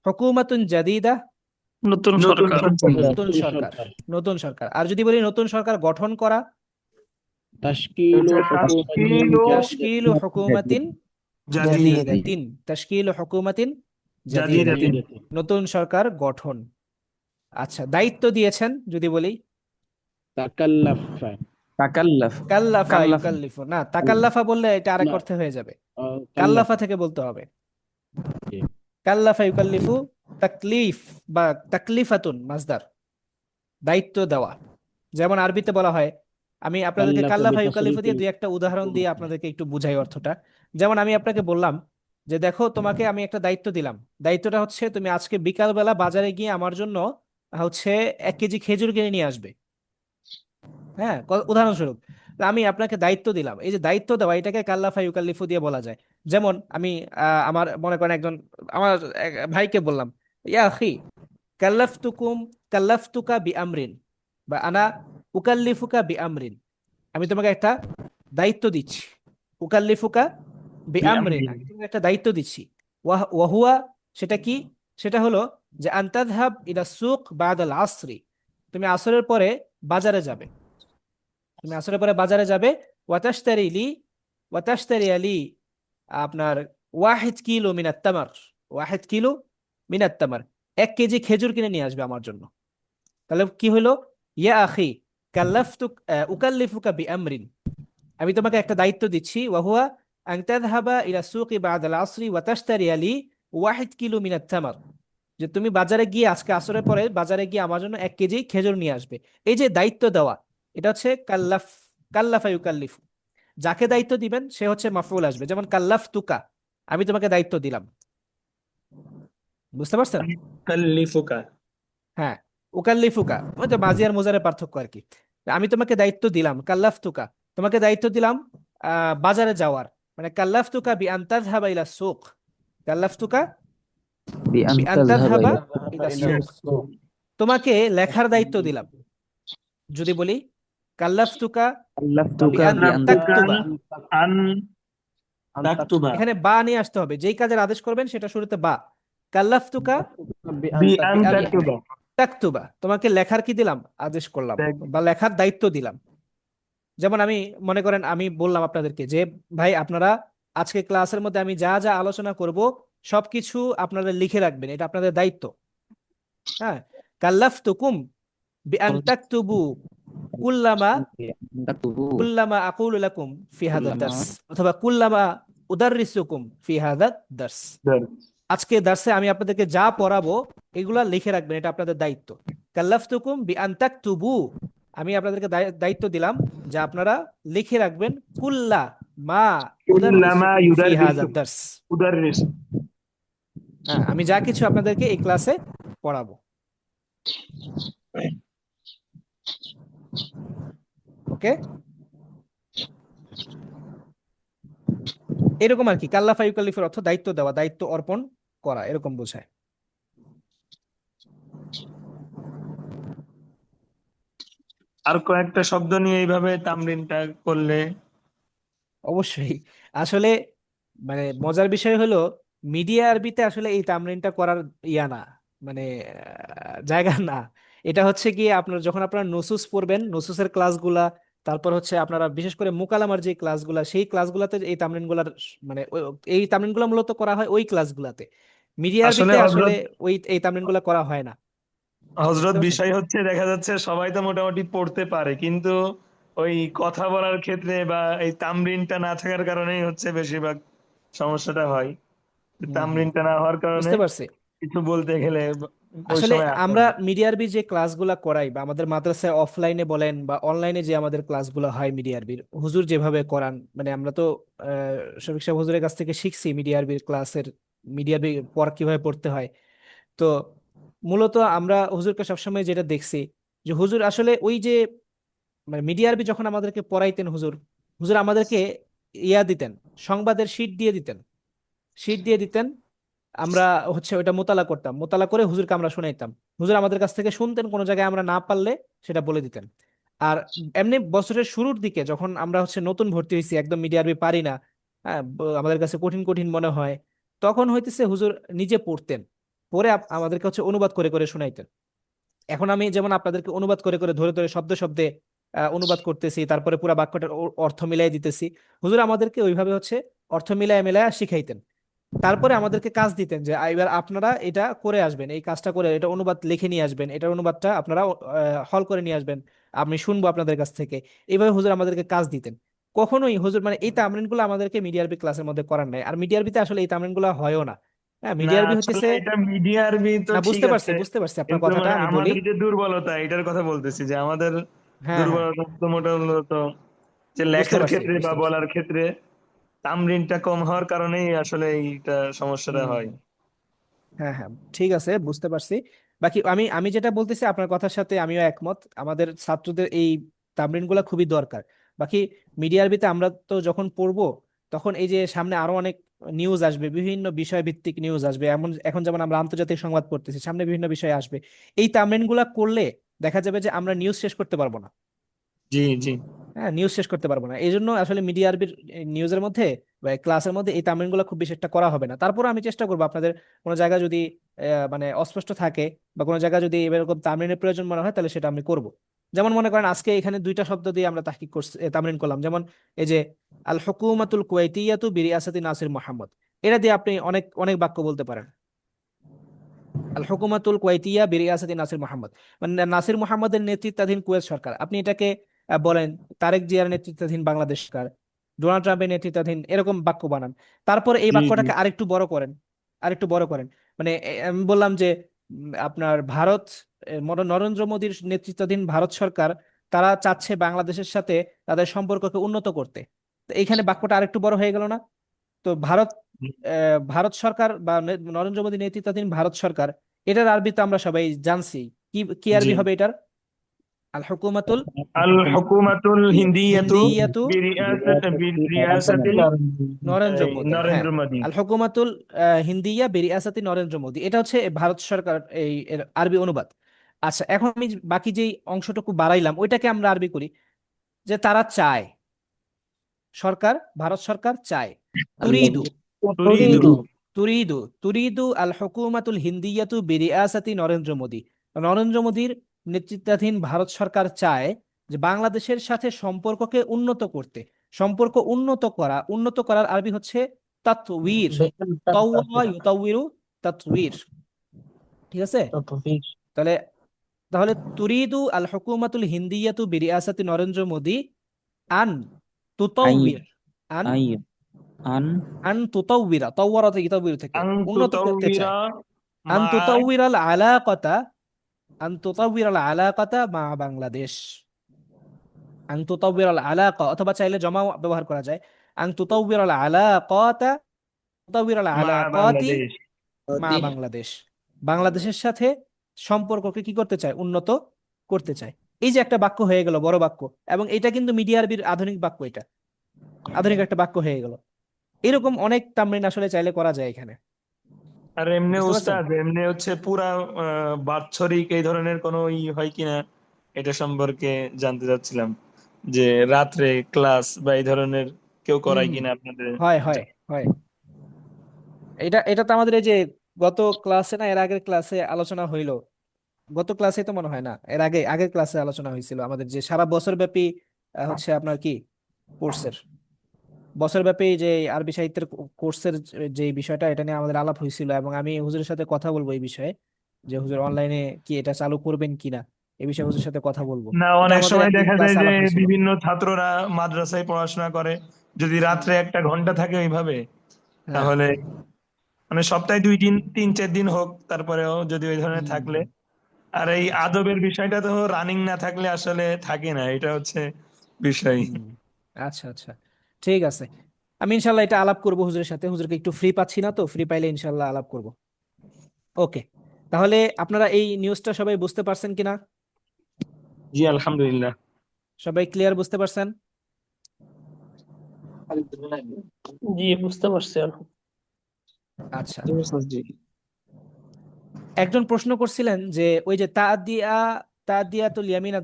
হুকুমাতুন জাদিদা নতুন নতুন সরকার। সরকার। নতুন সরকার, নতুন সরকার। আর যদি বলি নতুন সরকার গঠন করা, তাশকিলু হুকুমাতিন তাশকিলু হুকুমাতিন জাদিদাতিন, তাশকিলু হুকুমাতিন জাদিদাতিন, জাদিদাতিন। নতুন সরকার গঠন। আচ্ছা, দায়িত্ব দিয়েছেন যদি বলি, তাকাল্লাফা। কাল্লাফা ইউকাল্লিফু না, তাকাল্লাফা বললে এটা আরেক না, অর্থে হয়ে যাবে, কাল্লাফা। কাল্লাফা থেকে বলতে হবে। জি। কাল্লাফা ইউকাল্লিফু তাকলিফ বা তাকলিফাতুন মাসদার, দায়িত্ব দেওয়া। যেমন আরবিতে বলা হয়, আমি আপনাদেরকে কাল্লাফা কাল্লাফা ইউকাল্লিফু দিয়ে বিতাসরিফিল দুই একটা উদাহরণ দিয়ে আপনাদেরকে একটু বুঝাই অর্থটা। যেমন আমি আপনাকে বললাম যে দেখো, তোমাকে আমি একটা দায়িত্ব দিলাম, দায়িত্বটা হচ্ছে তুমি আজকে বিকালবেলা বাজারে গিয়ে আমার জন্য হচ্ছে 1 কেজি খেজুর কিনে নিয়ে আসবে। হ্যাঁ, উদাহরণস্বরূপ। তো আমি আপনাকে দায়িত্ব দিলাম, এই যে দায়িত্ব দেওয়া, এটাকে কাল্লাফা ইউকাল্লিফু দিয়ে বলা যায়। যেমন আমি আমার মনে করেন একজন আমার এক ভাইকে বললাম, ইয়া আখি কাল্লাফতুকুম কাল্লাফতুকা বি আমরিন, বা আনা উকাল্লিফুকা বি আমরিন, আমি তোমাকে একটা দায়িত্ব দিচ্ছি। উকাল্লিফুকা বি আমরিন, আমি তোমাকে একটা দায়িত্ব দিচ্ছি। ওয়াহুয়া, সেটা কি? সেটা হলো যে আনতাযহাব ইলা সুক বাদাল আসরি, তুমি আসরের পরে বাজারে যাবে, তুমি আসরের পরে বাজারে যাবে। ওয়াতাশতারি লি, ওয়াতাশতারি আলি আপনার 1 কিলো মিনাত তামার, 1 কিলো মিনাত তামার, 1 কেজি খেজুর কিনে নিয়ে আসবে আমার জন্য। তাহলে কি হলো? ইয়া আখি কাল্লাফতুক উকাল্লিফুকা বিআমরিন, আমি তোমাকে একটা দায়িত্ব দিচ্ছি। ওয়াহুয়া আন তাযহাবা ইলা সুকি বাদাল আসরি ওয়া তাশতারি আলি 1 কিলো মিনাত তামার, যে তুমি বাজারে গিয়ে আজকে আসরের পরে বাজারে গিয়ে আমার জন্য 1 কেজি খেজুর নিয়ে আসবে। এই যে দায়িত্ব দেওয়া, এটা হচ্ছে কাল্লাফ, কাল্লাফা ইউকাল্লিফু। যাকে দায়িত্ব দিবেন সে হচ্ছে মাফউল আসবে। যেমন কাল্লাফ তুকা, আমি তোমাকে দায়িত্ব দিলাম। বুঝতে পারছেন? কাল্লিফুকা। হ্যাঁ, উকাল্লিফুকা ওই তো মাজি আর মুজারের পার্থক্য আর কি। আমি তোমাকে দায়িত্ব দিলাম, কাল্লাফ তুকা, তোমাকে দায়িত্ব দিলাম বাজারে যাওয়ার, মানে কাল্লাফ তুকা বি আন তাযহাবা ইলা সুক, কাল্লাফ তুকা বি আন তাযহাবা ইলা সুক। তোমাকে লেখার দায়িত্ব দিলাম যদি বলি, কাল্লাফ তুকা বি আন তাকতুবা, আন তাকতুবা। এখানে বা নিয়ে আসতে হবে, যেই কাজের আদেশ করবেন সেটা শুরুতে বা। কাল্লাফ তুকা বি আন বি আন তাকতুবা। তাকতুবা, তোমাকে লেখার কি দিলাম, আদেশ করলাম বা লেখার দায়িত্ব দিলাম। যেমন আমি মনে করেন আমি বললাম আপনাদেরকে যে ভাই আপনারা আজকে ক্লাসের মধ্যে আমি যা যা আলোচনা করব সবকিছু আপনারা লিখে রাখবেন, এটা আপনাদের দায়িত্ব। হ্যাঁ, কাল্লাফতুকুম বিআন তাকতুবু কুল্লামা আকুলু লাকুম ফি হাদা দার্স, অথবা কুল্লামা উদাররিসুকুম ফি হাদা দার্স। আজকে দার্সে আমি আপনাদেরকে যা পড়াবো এগুলা লিখে রাখবেন, এটা আপনাদের দায়িত্ব। কাল্লাফতুকুম বিআন তাকতুবু, আমি আপনাদেরকে দায়িত্ব দিলাম যে আপনারা লিখে রাখবেন কুল্লা মা কুল্লামা উদাররিসুকুম ফি হাদা ইউদাররিসু দার্স। উদাররিস। হ্যাঁ, আমি যা কিছু আপনাদেরকে এই ক্লাসে পড়াবো। ওকে, এরকম আর কি। কাল্লাফা ইউকাল্লিফের অর্থ দায়িত্ব দেওয়া, দায়িত্ব অর্পণ করা, এরকম বোঝায়। আর কয়েকটা শব্দ নিয়ে এইভাবে তামরিনটা করলে। অবশ্যই। আসলে মানে মজার বিষয় হলো মিডিয়া আরবিতে আসলে এই তামরিনটা করার ইয়া না, মানে জায়গা না। এটা হচ্ছে কি আপনার যখন আপনারা নুসুস পড়বেন, নুসুসের ক্লাসগুলা, তারপর হচ্ছে আপনারা বিশেষ করে মুকালামার যে ক্লাসগুলা, সেই ক্লাসগুলাতে এই তামরিনগুলার মানে এই তামরিনগুলো মূলত করা হয় ওই ক্লাসগুলাতে। মিডিয়া আসলে আরবিতে আসলে হযরত ওই এই তামরিনগুলো করা হয় না, হযরত বুঝতে পারছেন? বিষয় হচ্ছে দেখা যাচ্ছে সবাই তো মোটামুটি পড়তে পারে, কিন্তু ওই কথা বলার ক্ষেত্রে বা এই তামরিনটা না থাকার কারণেই হচ্ছে বেশিরভাগ সমস্যাটা হয়। তামরিনটা না হওয়ার কারণে বুঝতে পারছি। কিছু বলতে গেলে ওই আসলে সময় আসে আমরা না। মিডিয়া আরবি যে ক্লাসগুলা করাই বা আমাদের মাদ্রাসায় অফলাইনে বলেন বা অনলাইনে যে আমাদের ক্লাসগুলো হয় মিডিয়া আরবির, হুজুর যেভাবে করান, মানে আমরা তো শফিক সাহেব হুজুরের কাছ থেকে শিখছি মিডিয়া আরবির ক্লাসের, মিডিয়া আরবি পড়া কিভাবে পড়তে হয়। তো মূলত আমরা হুজুরকে সবসময় যেটা দেখছি যে হুজুর আসলে ওই যে মানে মিডিয়া আরবি যখন আমাদেরকে পড়াইতেন হুজুর, হুজুর আমাদেরকে ইয়া দিতেন, সংবাদের শীট দিয়ে দিতেন, শীট দিয়ে দিতেন। আমরা হচ্ছে ওটা মোতালা করতাম, মোতালা করে হুজুরকে আমরা শুনাইতাম। হুজুর আমাদের কাছ থেকে শুনতেন, কোনো জায়গায় আমরা না পারলে সেটা বলে দিতেন। আর এমনি বছরের শুরুর দিকে যখন আমরা হচ্ছে নতুন ভর্তি হয়েছি, একদম মিডিয়া আরবি পারি না, হ্যাঁ, আমাদের কাছে কঠিন কঠিন মনে হয়, তখন হইতেছে হুজুর নিজে পড়তেন, পরে আমাদেরকে হচ্ছে অনুবাদ করে করে শুনাইতেন। এখন আমি যেমন আপনাদেরকে অনুবাদ করে করে ধরে ধরে শব্দে শব্দে অনুবাদ করতেছি, তারপরে পুরো বাক্যটার অর্থ মিলাই দিতেছি, হুজুর আমাদেরকে ওইভাবে হচ্ছে অর্থ মিলায় মিলায় শিখাইতেন। তারপরে আমাদেরকে কাজ দিতেন যে এবার আপনারা এটা করে আসবেন, এই কাজটা করে এটা অনুবাদ লিখে নিয়ে আসবেন, এটার অনুবাদটা আপনারা হল করে নিয়ে আসবেন, আমি শুনবো আপনাদের কাছ থেকে। এইভাবে হুজুর আমাদেরকে কাজ দিতেন। কখনোই হুজুর মানে এই তামরিনগুলো আমাদেরকে মিডিয়া আরবি ক্লাসের মধ্যে করার নাই, আর মিডিয়া আরবিতে আসলে এই তামরিনগুলো হয়ও না। হ্যাঁ, না মিডিয়া আরবি আসলে হইতেছে, এটা মিডিয়া আরবি তো না ঠিক বুঝতে পারছি আছে, বুঝতে পারছি আপনার কিন্তু কথাটা, মানে আমি বলি। আমাদের যে দুর্বলতা এটার কথা বলতেছি, যে আমাদের হ্যাঁ হ্যাঁ, দুর্বলতা তো মূলত যে বুঝতে লেখার পারছি ক্ষেত্রে বা বুঝতে পারছি। বলার ক্ষেত্রে তামরিনটা কম হওয়ার কারণেই আসলে এইটা সমস্যাটা হুম হয়। হুম, হ্যাঁ হ্যাঁ, ঠিক আছে, বুঝতে পারছি। বাকি আমি আমি যেটা বলতেছি আপনার কথার সাথে আমিও একমত, আমাদের ছাত্রদের এই তামরিনগুলো খুবই দরকার। বাকি মিডিয়া আরবিতে আমরা তো যখন পড়বো, তখন এই যে সামনে আরো অনেক নিউজ আসবে, বিভিন্ন বিষয় ভিত্তিক নিউজ আসবে, এমন এখন যেমন আমরা আন্তর্জাতিক সংবাদ পড়তেছি, সামনে বিভিন্ন বিষয় আসবে। এই তামরিনগুলো করলে দেখা যাবে যে আমরা নিউজ শেষ করতে পারবো না। জি জি। হ্যাঁ, নিউজ শেষ করতে পারবো না, এই জন্য আসলে মিডিয়া আরবির নিউজের মধ্যে বা ক্লাসের মধ্যে এই তামিলগুলো খুব বেশি একটা করা হবে না। তারপর আমি চেষ্টা করবো আপনাদের কোনো জায়গা যদি মানে অস্পষ্ট থাকে বা কোনো জায়গা যদি এরকম তামিলের প্রয়োজন মনে হয়, তাহলে সেটা আমি করব। যেমন মনে করেন আজকে এখানে দুইটা শব্দ দিয়ে আমরা তাহকিক করছি, তামরিন করলাম, যেমন এই যে আল হুকুমাতুল কুওয়াইতিয়াতু বিরিয়াসাতি নাসির মোহাম্মদ, এটা দিয়ে আপনি অনেক অনেক বাক্য বলতে পারেন। আল হুকুমাতুল কুওয়াইতিয়া বিরিয়াসাতি নাসির মোহাম্মদ, মানে নাসির মোহাম্মদের নেতৃত্বাধীন কুয়েত সরকার, আপনি এটাকে বলেন তারেক জিয়ার নেতৃত্বাধীন বাংলাদেশ সরকার, ডোনাল্ড ট্রাম্পের নেতৃত্বাধীন, এরকম বাক্য বানান। তারপরে এই জি জি। বাক্যটাকে আরেকটু বড় করেন, আরেকটু বড় করেন। মানে আমি বললাম যে আপনার ভারত, নরেন্দ্র মোদীর নেতৃত্বাধীন ভারত সরকার, তারা চাচ্ছে বাংলাদেশের সাথে তাদের সম্পর্ককে উন্নত করতে। তো এইখানে বাক্যটা আরেকটু বড় হয়ে গেল না? তো ভারত, ভারত সরকার বা নরেন্দ্র মোদী নেতৃত্বাধীন ভারত সরকার, এটার আরবি তো আমরা সবাই জানছি। কি কি জি। আরবি হবে এটার? আল হুকুমাতুল আল হুকুমাতুল হিন্দিয়াতু হিন্দিয়াতু বিরিয়াসাতি নরেন্দ্র মোদী, হ্যাঁ, নরেন্দ্র মোদী। আল হুকুমাতুল হিন্দিয়া বিরিয়াসাতি নরেন্দ্র মোদী, এটা হচ্ছে ভারত সরকার এই এর আরবি অনুবাদ। আচ্ছা, এখন আমি বাকি যেই অংশটুকু বাড়াইলাম ওইটাকে আমরা আরবি করি, যে তারা চায়, সরকার, ভারত সরকার চায়, তুরিদু, তুরিদু। তুরিদু তুরিদু আল হুকুমাতুল হিন্দিয়াতু বিরিয়াসাতি নরেন্দ্র মোদী, নরেন্দ্র মোদীর নেতৃত্বাধীন ভারত সরকার চায় যে বাংলাদেশের সাথে সম্পর্ককে উন্নত করতে। সম্পর্ক উন্নত করা, উন্নত করার আরবি হচ্ছে তাতওয়ির, তাওয়া ইউতাওয়িরু, তাতওয়ির। ঠিক আছে? তাহলে তাহলে তুরিদু আল হুকুমাতুল হিন্দিয়াতু বিরিয়াসাতি নরেন্দ্র মোদী আন আই তুতাউবির আন আই আন আন তুতাউবিরা তাওয়ারা থেকে তাওবির থেকে আন উন্নত করতে চায় তুতাউবিরা আন মা তুতাউবিরাল আলাকাতা আন তুতাউবিরাল আলাকাতা মা বাংলাদেশ আন তুতাউবিরাল আলাকা, অথবা চাইলে জমা ব্যবহার করা যায় আন তুতাউবিরাল আলাকাতা তুতাউবিরাল মা আলাকাতি বাংলাদেশ। মা বাংলাদেশ, বাংলাদেশের সাথে সম্পর্ককে কি করতে চায়, উন্নত করতে চায়। এই যে একটা বাক্য হয়ে গেল, বড় বাক্য, এবং এটা কিন্তু মিডিয়া আরবির আধুনিক বাক্য, এটা আধুনিক একটা বাক্য হয়ে গেল। এরকম অনেক তামরিন আসলে চাইলে করা যায় এখানে, আর এমনি বুঝতে পারছেন? উস্তাদ এমনি হচ্ছে পুরা বাৎসরিক এই ধরনের কোনো হয় কিনা এটা সম্পর্কে জানতে চাচ্ছিলাম, যে রাত্রে ক্লাস বা এই ধরনের কেউ হুম করায় হুম, কিনা আপনাদের। হয় হয় হয়। এটা তো আমাদের এই যে গত ক্লাসে না, এর আগের ক্লাসে আলোচনা হইলো, গত ক্লাসে তো মনে হয় না, এর আগের ক্লাসে আলোচনা হয়েছিল আমাদের যে সারা বছর ব্যাপী হচ্ছে আপনার কি কোর্সের, বছরব্যাপী যে আরবি সাহিত্যের কোর্সের যে বিষয়টা, এটা নিয়ে আমাদের আলাপ হয়েছিল, এবং আমি হুজুরের সাথে কথা বলবো এই বিষয়ে, যে হুজুর অনলাইনে কি এটা চালু করবেন কিনা, এই বিষয়ে হুজুরের সাথে কথা বলবো। না, এটা অনেক আমাদের সময় একদিন দেখা যায় ক্লাসে যে আলাপ হয়েছিল। বিভিন্ন ছাত্ররা মাদ্রাসায় পড়াশোনা করে, যদি রাত্রে 1 ঘন্টা থাকে ওইভাবে, হ্যাঁ, তাহলে মানে সপ্তাহে 2 দিন 3-4 দিন হোক, তারপরেও যদি ওই ধরনের থাকলে। আর এই আচ্ছা, আদবের বিষয়টা তো রানিং না থাকলে আসলে থাকে না, এটা হচ্ছে বিষয়। আচ্ছা আচ্ছা, ঠিক আছে। আমি ইনশাল্লাহ এটা আলাপ করবো হুজুরের সাথে, হুজুরকে একটু ফ্রি পাচ্ছি না, তো ফ্রি পাইলে ইনশাল্লাহ আলাপ করব। ওকে, তাহলে আপনারা এই নিউজটা সবাই বুঝতে পারছেন কিনা? জি আলহামদুলিল্লাহ। সবাই ক্লিয়ার বুঝতে পারছেন? জি, বুঝতে পারছি। আচ্ছা, জি একজন প্রশ্ন করছিলেন যে ওই যে তাদিয়াতুল ইয়ামিন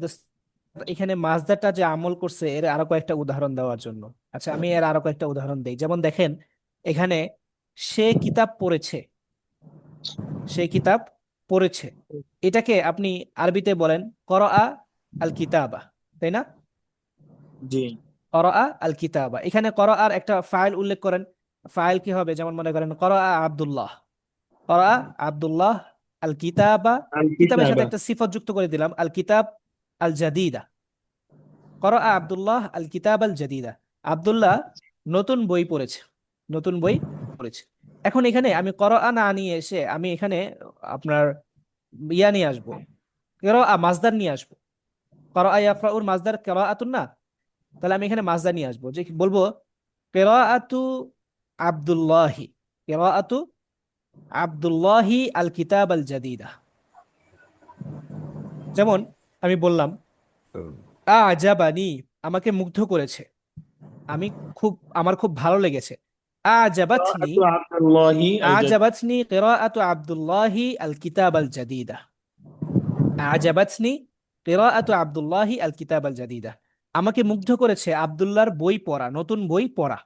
এখানে মাজদারটা যে আমল করছে, এর আরো কয়েকটা উদাহরণ দেওয়ার জন্য। আচ্ছা, আমি এর আরো কয়েকটা উদাহরণ দেই। যেমন দেখেন এখানে সে কিতাব পড়েছে, সে কিতাব পড়েছে, এটাকে আপনি আরবিতে বলেন করাআ আল কিতাবা, তাই না? জি করাআ আল কিতাবা, এখানে করাআর একটা ফাইল উল্লেখ করেন। ফাইল কি হবে? যেমন মনে করেন করাআ আব্দুল্লাহ, করাআ আব্দুল্লাহ আল কিতাবা, আল কিতাবের সাথে কিতাবা। একটা সিফত যুক্ত করে দিলাম, আল কিতাব আল জাদিদা। করাআ আব্দুল্লাহ আল কিতাব আল জাদিদা, আব্দুল্লাহ নতুন বই পড়েছে, নতুন বই পড়েছে। এখন এখানে আমি করাআ না নিয়ে এসে আমি এখানে আপনার ইয়া নিয়ে আসবো, কিরাআ মাজদার নিয়ে আসবো। করাআ ইয়াকরাউর মাজদার কিরাআতুন না, তাহলে আমি এখানে মাজদার নিয়ে আসবো, যে বলবো কিরাআতু আব্দুল্লাহি, কিরাআতু আব্দুল্লাহি আল কিতাব আল জাদিদা। যেমন আমি বললাম আজাবানি, আমাকে মুগ্ধ করেছে, আমি আমার খুব ভালো লেগেছে। আজাবাতনি, কিরাআতু আব্দুল্লাহি আল জাদ। আজাবাতনি কিরাআতু আব্দুল্লাহি আল কিতাব আল জাদিদা। আজাবাতনি কিরাআতু আব্দুল্লাহি আল কিতাব আল জাদিদা, আমাকে মুগ্ধ করেছে আব্দুল্লাহর বই পড়া, নতুন বই পড়া,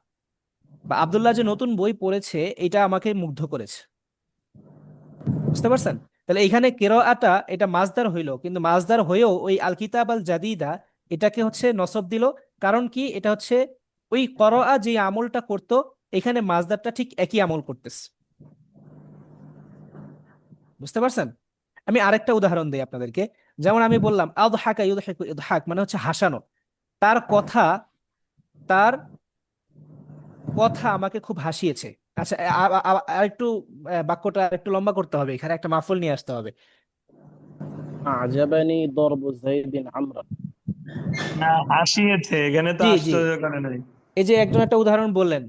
বা আব্দুল্লাহ যে নতুন বই পড়েছে এটা আমাকে মুগ্ধ করেছে। বুঝতে পারছেন? তাহলে এখানে কিরাআতা এটা মাজদার হইলো, কিন্তু মাজদার হয়েও ওই আল কিতাব আল জাদিদা এটাকে হচ্ছে নসব দিল। কারণ কি? এটা হচ্ছে ওই করাআ যে আমলটা করতো, এখানে মাজদারটা ঠিক একই আমল করতেছে। বুঝতে পারছেন? আমি আরেকটা উদাহরণ দিই আপনাদেরকে। যেমন আমি বললাম আযহাকা ইউযহিকু ইযহাক, মানে হচ্ছে হাসানো। তার কথা, তার কথা আমাকে খুব হাসিয়েছে। আচ্ছা, আরেকটু বাক্যটা একটু লম্বা করতে হবে, এখানে একটা মাফুল নিয়ে আসতে হবে। আজাবানি দরবু যাইদিন আমরান। না, হাসিয়েছে, এখানে তো জি জি, আশ্চর্য করে নাই। এই যে একজন একটা উদাহরণ বললেন,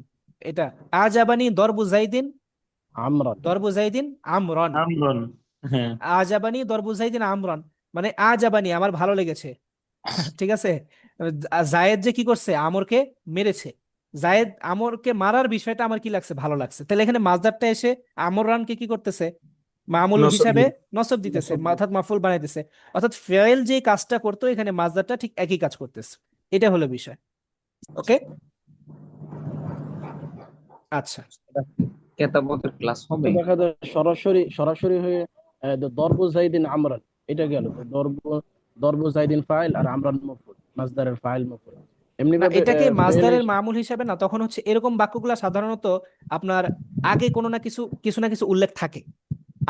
এটা আজাবানি দরবু জাইদিন, আমরান। দরবু জাইদিন আমরন। আমরন। হ্যাঁ। আজাবানি দরবু জাইদিন আমরন, মানে আজাবানি আমার ভালো লেগেছে। ঠিক আছে, জায়েদ যে কি করছে, আমরকে মেরেছে, জায়েদ আমরকে মারার বিষয়টা আমার কি লাগছে, ভালো লাগছে। তাহলে এখানে মাজদারটা এসে আমরানকে কি করতেছে, মামুল হিসাবে নসবী। নসব দিতেছে, নসব। অর্থাৎ মাফুল বানাইতেছে। অর্থাৎ ফেইল যে কাজটা করতো, এখানে মাজদারটা ঠিক একই কাজ করতেছে। এটা হলো বিষয়। ওকে, আচ্ছা। কেতাবতের ক্লাস তো হবে? দেখা যায় সরাসরি সরাসরি হয়ে দরবু যাইদিন আমরান, এটা গেল তো দরবু যাইদিন ফাইল আর আমরান মফউল, মাসদারের ফাইল মফউল। এমনি না, ভাবে এটাকে ফেল মাজদারের মামুল হিসাবে না, তখন হচ্ছে এরকম বাক্যগুলো সাধারণত আপনার আগে কোনো না কিছু কিছু না কিছু উল্লেখ থাকে।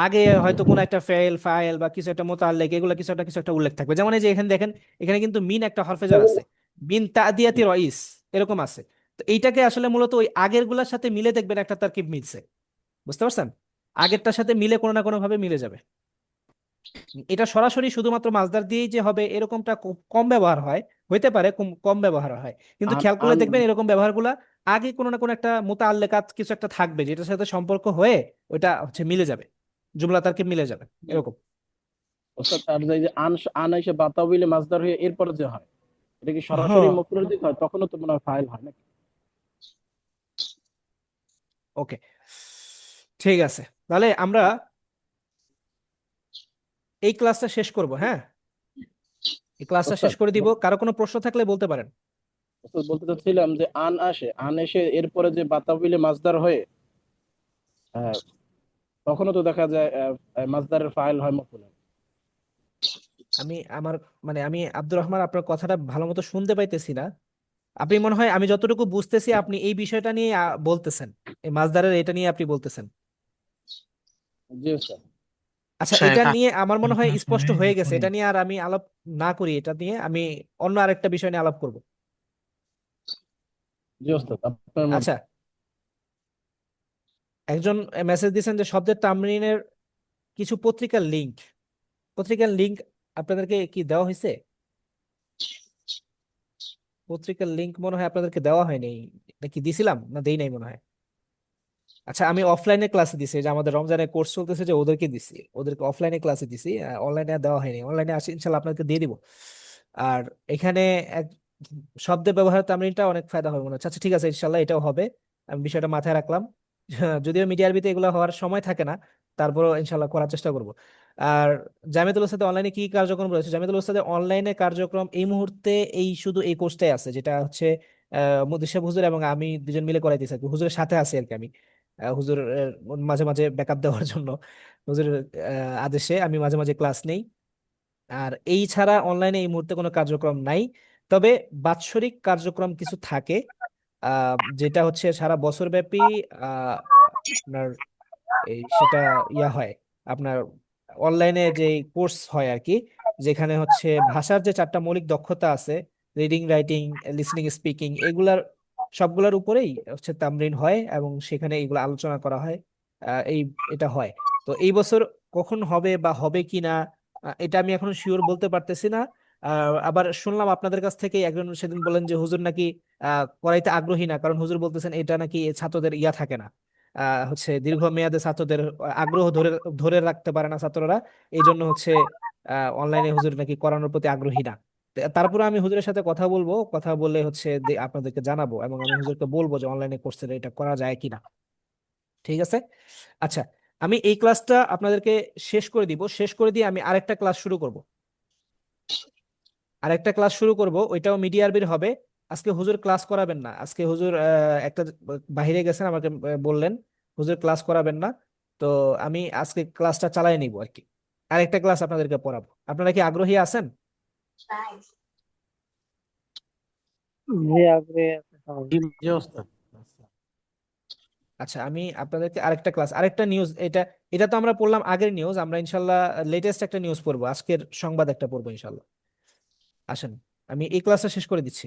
আগে হয়তো কোনো একটা ফেল ফাইল বা কিছু একটা মোতাল্লেক এগুলো কিছু একটা উল্লেখ থাকবে, যেমন এই যে এখানে দেখেন, এখানে কিন্তু মিন একটা হরফে জার আছে, মিন তাদিয়াতি রইস এরকম আছে। তো এইটাকে আসলে মূলত ওই আগের গুলার সাথে মিলে দেখবেন একটা তারকিব মিলছে, বুঝতে পারছেন? আগেরটার সাথে মিলে কোনো না কোনো ভাবে মিলে যাবে। এটা সরাসরি শুধুমাত্র মাসদার দিয়েই যে হবে এরকমটা কম ব্যবহার হয়, হইতে পারে কম কম ব্যবহার হয়, কিন্তু আন খেয়াল করলে আন দেখবেন এরকম ব্যবহারগুলা আগে কোনো না কোনো একটা মুতাআল্লিকাত কিছু একটা থাকবে যেটার সাথে সম্পর্ক হয়ে ওইটা হচ্ছে মিলে যাবে, জুমলা তারকিব মিলে যাবে এরকম। অর্থাৎ আর এই যে আন আন এসে বাতাবিলে মাসদার হয়ে এরপরে যে হয়, এটা কি সরাসরি হ্যাঁ, মফরুল দিক হয়? তখনও তো মনে হয় ফাইল হয় নাকি? ওকে, ঠিক আছে, তাহলে আমরা এই ক্লাসটা শেষ করব, হ্যাঁ, এই ক্লাসটা শেষ ওস্তাদ করে দিব। কারো কোনো প্রশ্ন থাকলে বলতে পারেন। ওস্তাদ বলতে চাচ্ছিলাম যে আন আসে, আন এসে এরপরে যে বাতাবিলে মাসদার হয়ে আহ, তখনও তো দেখা যায় মাসদারের ফাইল হয় মফরুল। আমি আমার মানে আমি আব্দুর রহমান আপনার কথাটা ভালো মতো শুনতে পাইতেছি না। আপনি মনে হয়, আমি যতটুকু বুঝতেছি আপনি এই বিষয়টা নিয়ে বলতেছেন, এই মাসদারের এটা নিয়ে আপনি বলতেছেন। জি ওস্তাদ। আচ্ছা, এটা নিয়ে আমার মনে হয় স্পষ্ট হয়ে গেছে, এটা নিয়ে আর আমি আলাপ না করি, এটা নিয়ে আমি অন্য আরেকটা বিষয় নিয়ে আলাপ করব। জি ওস্তাদ, আপনার মর্জি। আচ্ছা, একজন মেসেজ দিয়েছেন যে শব্দের তামরিনের কিছু পত্রিকার লিংক আপনাদেরকে কি দেওয়া হয়েছে? পত্রিকার লিংক মনে হয় আপনাদেরকে দেওয়া হয়নি, নাকি দিছিলাম না দেই নাই মনে হয়। আচ্ছা, আমি অফলাইনে ক্লাসে দিছি, যে আমাদের রমজানের কোর্স চলতেছে, যে ওদেরকে দিছি, ওদেরকে অফলাইনে ক্লাসে দিছি, অনলাইনে দেওয়া হয়নি। অনলাইনে আসি ইনশাল্লাহ আপনাকে দিয়ে দিব। আর এখানে এক শব্দের ব্যবহার তামরিনটা অনেক ফায়দা হবে মনে হচ্ছে। আচ্ছা ঠিক আছে, ইনশাল্লাহ এটাও হবে, আমি বিষয়টা মাথায় রাখলাম। যদিও মিডিয়া আরবিতে এগুলো হওয়ার সময় থাকে না, তারপরও ইনশাল্লাহ করার চেষ্টা করব। আর জামিয়াতুল উস্তাদে অনলাইনে কি কার্যক্রম রয়েছে? জামিয়াতুল উস্তাদে অনলাইনে কার্যক্রম এই মুহূর্তে এই শুধু এই কোর্সটাই আছে, যেটা হচ্ছে মুদিসাব হুজুর এবং আমি দুজন মিলে করাইতেছি আর কি। হুজুরের সাথে আছি আর কি আমি, হুজুর মাঝে মাঝে ব্যাকআপ দেওয়ার জন্য হুজুরের আদেশে আমি মাঝে মাঝে ক্লাস নেই। আর এই ছাড়া অনলাইনে এই মুহূর্তে কোনো কার্যক্রম নাই। তবে বাৎসরিক কার্যক্রম কিছু থাকে, যেটা হচ্ছে সারা বছর ব্যাপী আপনার এই সেটা ইয়া হয়, আপনার অনলাইনে যে কোর্স হয় আর কি, যেখানে হচ্ছে ভাষার যে 4টা মৌলিক দক্ষতা আছে, রিডিং রাইটিং লিসনিং স্পিকিং, এগুলার সবগুলোর উপরেই হচ্ছে তামরিন হয় এবং সেখানে এগুলো আলোচনা করা হয়। এই এটা হয়। তো এই বছর কখন হবে বা হবে কি না, এটা আমি এখনো শিওর বলতে পারতেছি না। আবার শুনলাম আপনাদের কাছ থেকে একজন সেদিন বলেন যে হুজুর নাকি করাইতে আগ্রহী না, কারণ হুজুর বলতেছেন এটা নাকি ছাত্রদের ইয়া থাকে না, হচ্ছে দীর্ঘমেয়াদে ছাত্রদের আগ্রহ ধরে ধরে রাখতে পারে না ছাত্ররা, এই জন্য হচ্ছে অনলাইনে হুজুর নাকি করানোর প্রতি আগ্রহী না। তারপরে আমি হুজুরের সাথে কথা বলবো, কথা বলে হচ্ছে আপনাদেরকে জানাবো, এবং আমি হুজুরকে বলবো যে অনলাইনে কোর্সে এটা করা যায় কিনা। ঠিক আছে। আচ্ছা, আমি এই ক্লাসটা আপনাদেরকে শেষ করে দিব, শেষ করে দিয়ে আমি আরেকটা ক্লাস শুরু করব। ওইটাও মিডিয়া আরবির হবে। আজকে হুজুর ক্লাস করাবেন না, আজকে হুজুর একটা বাইরে গেছেন, আমাকে বললেন হুজুর ক্লাস করাবেন না। তো আমি আজকে ক্লাসটা চালাই নিব আর কি, আরেকটা ক্লাস আপনাদেরকে পড়াবো। আপনারা কি আগ্রহী আছেন? যে আগ্রহী আছে সবাই। জি জি ওস্তাদ। আচ্ছা, আমি আপনাদেরকে আরেকটা ক্লাস, আরেকটা নিউজ, এটা এটা তো আমরা পড়লাম আগের নিউজ, আমরা ইনশাল্লাহ লেটেস্ট একটা নিউজ পড়বো, আজকের সংবাদ একটা পড়বো ইনশাল্লাহ। আসেন, আমি এই ক্লাসটা শেষ করে দিচ্ছি।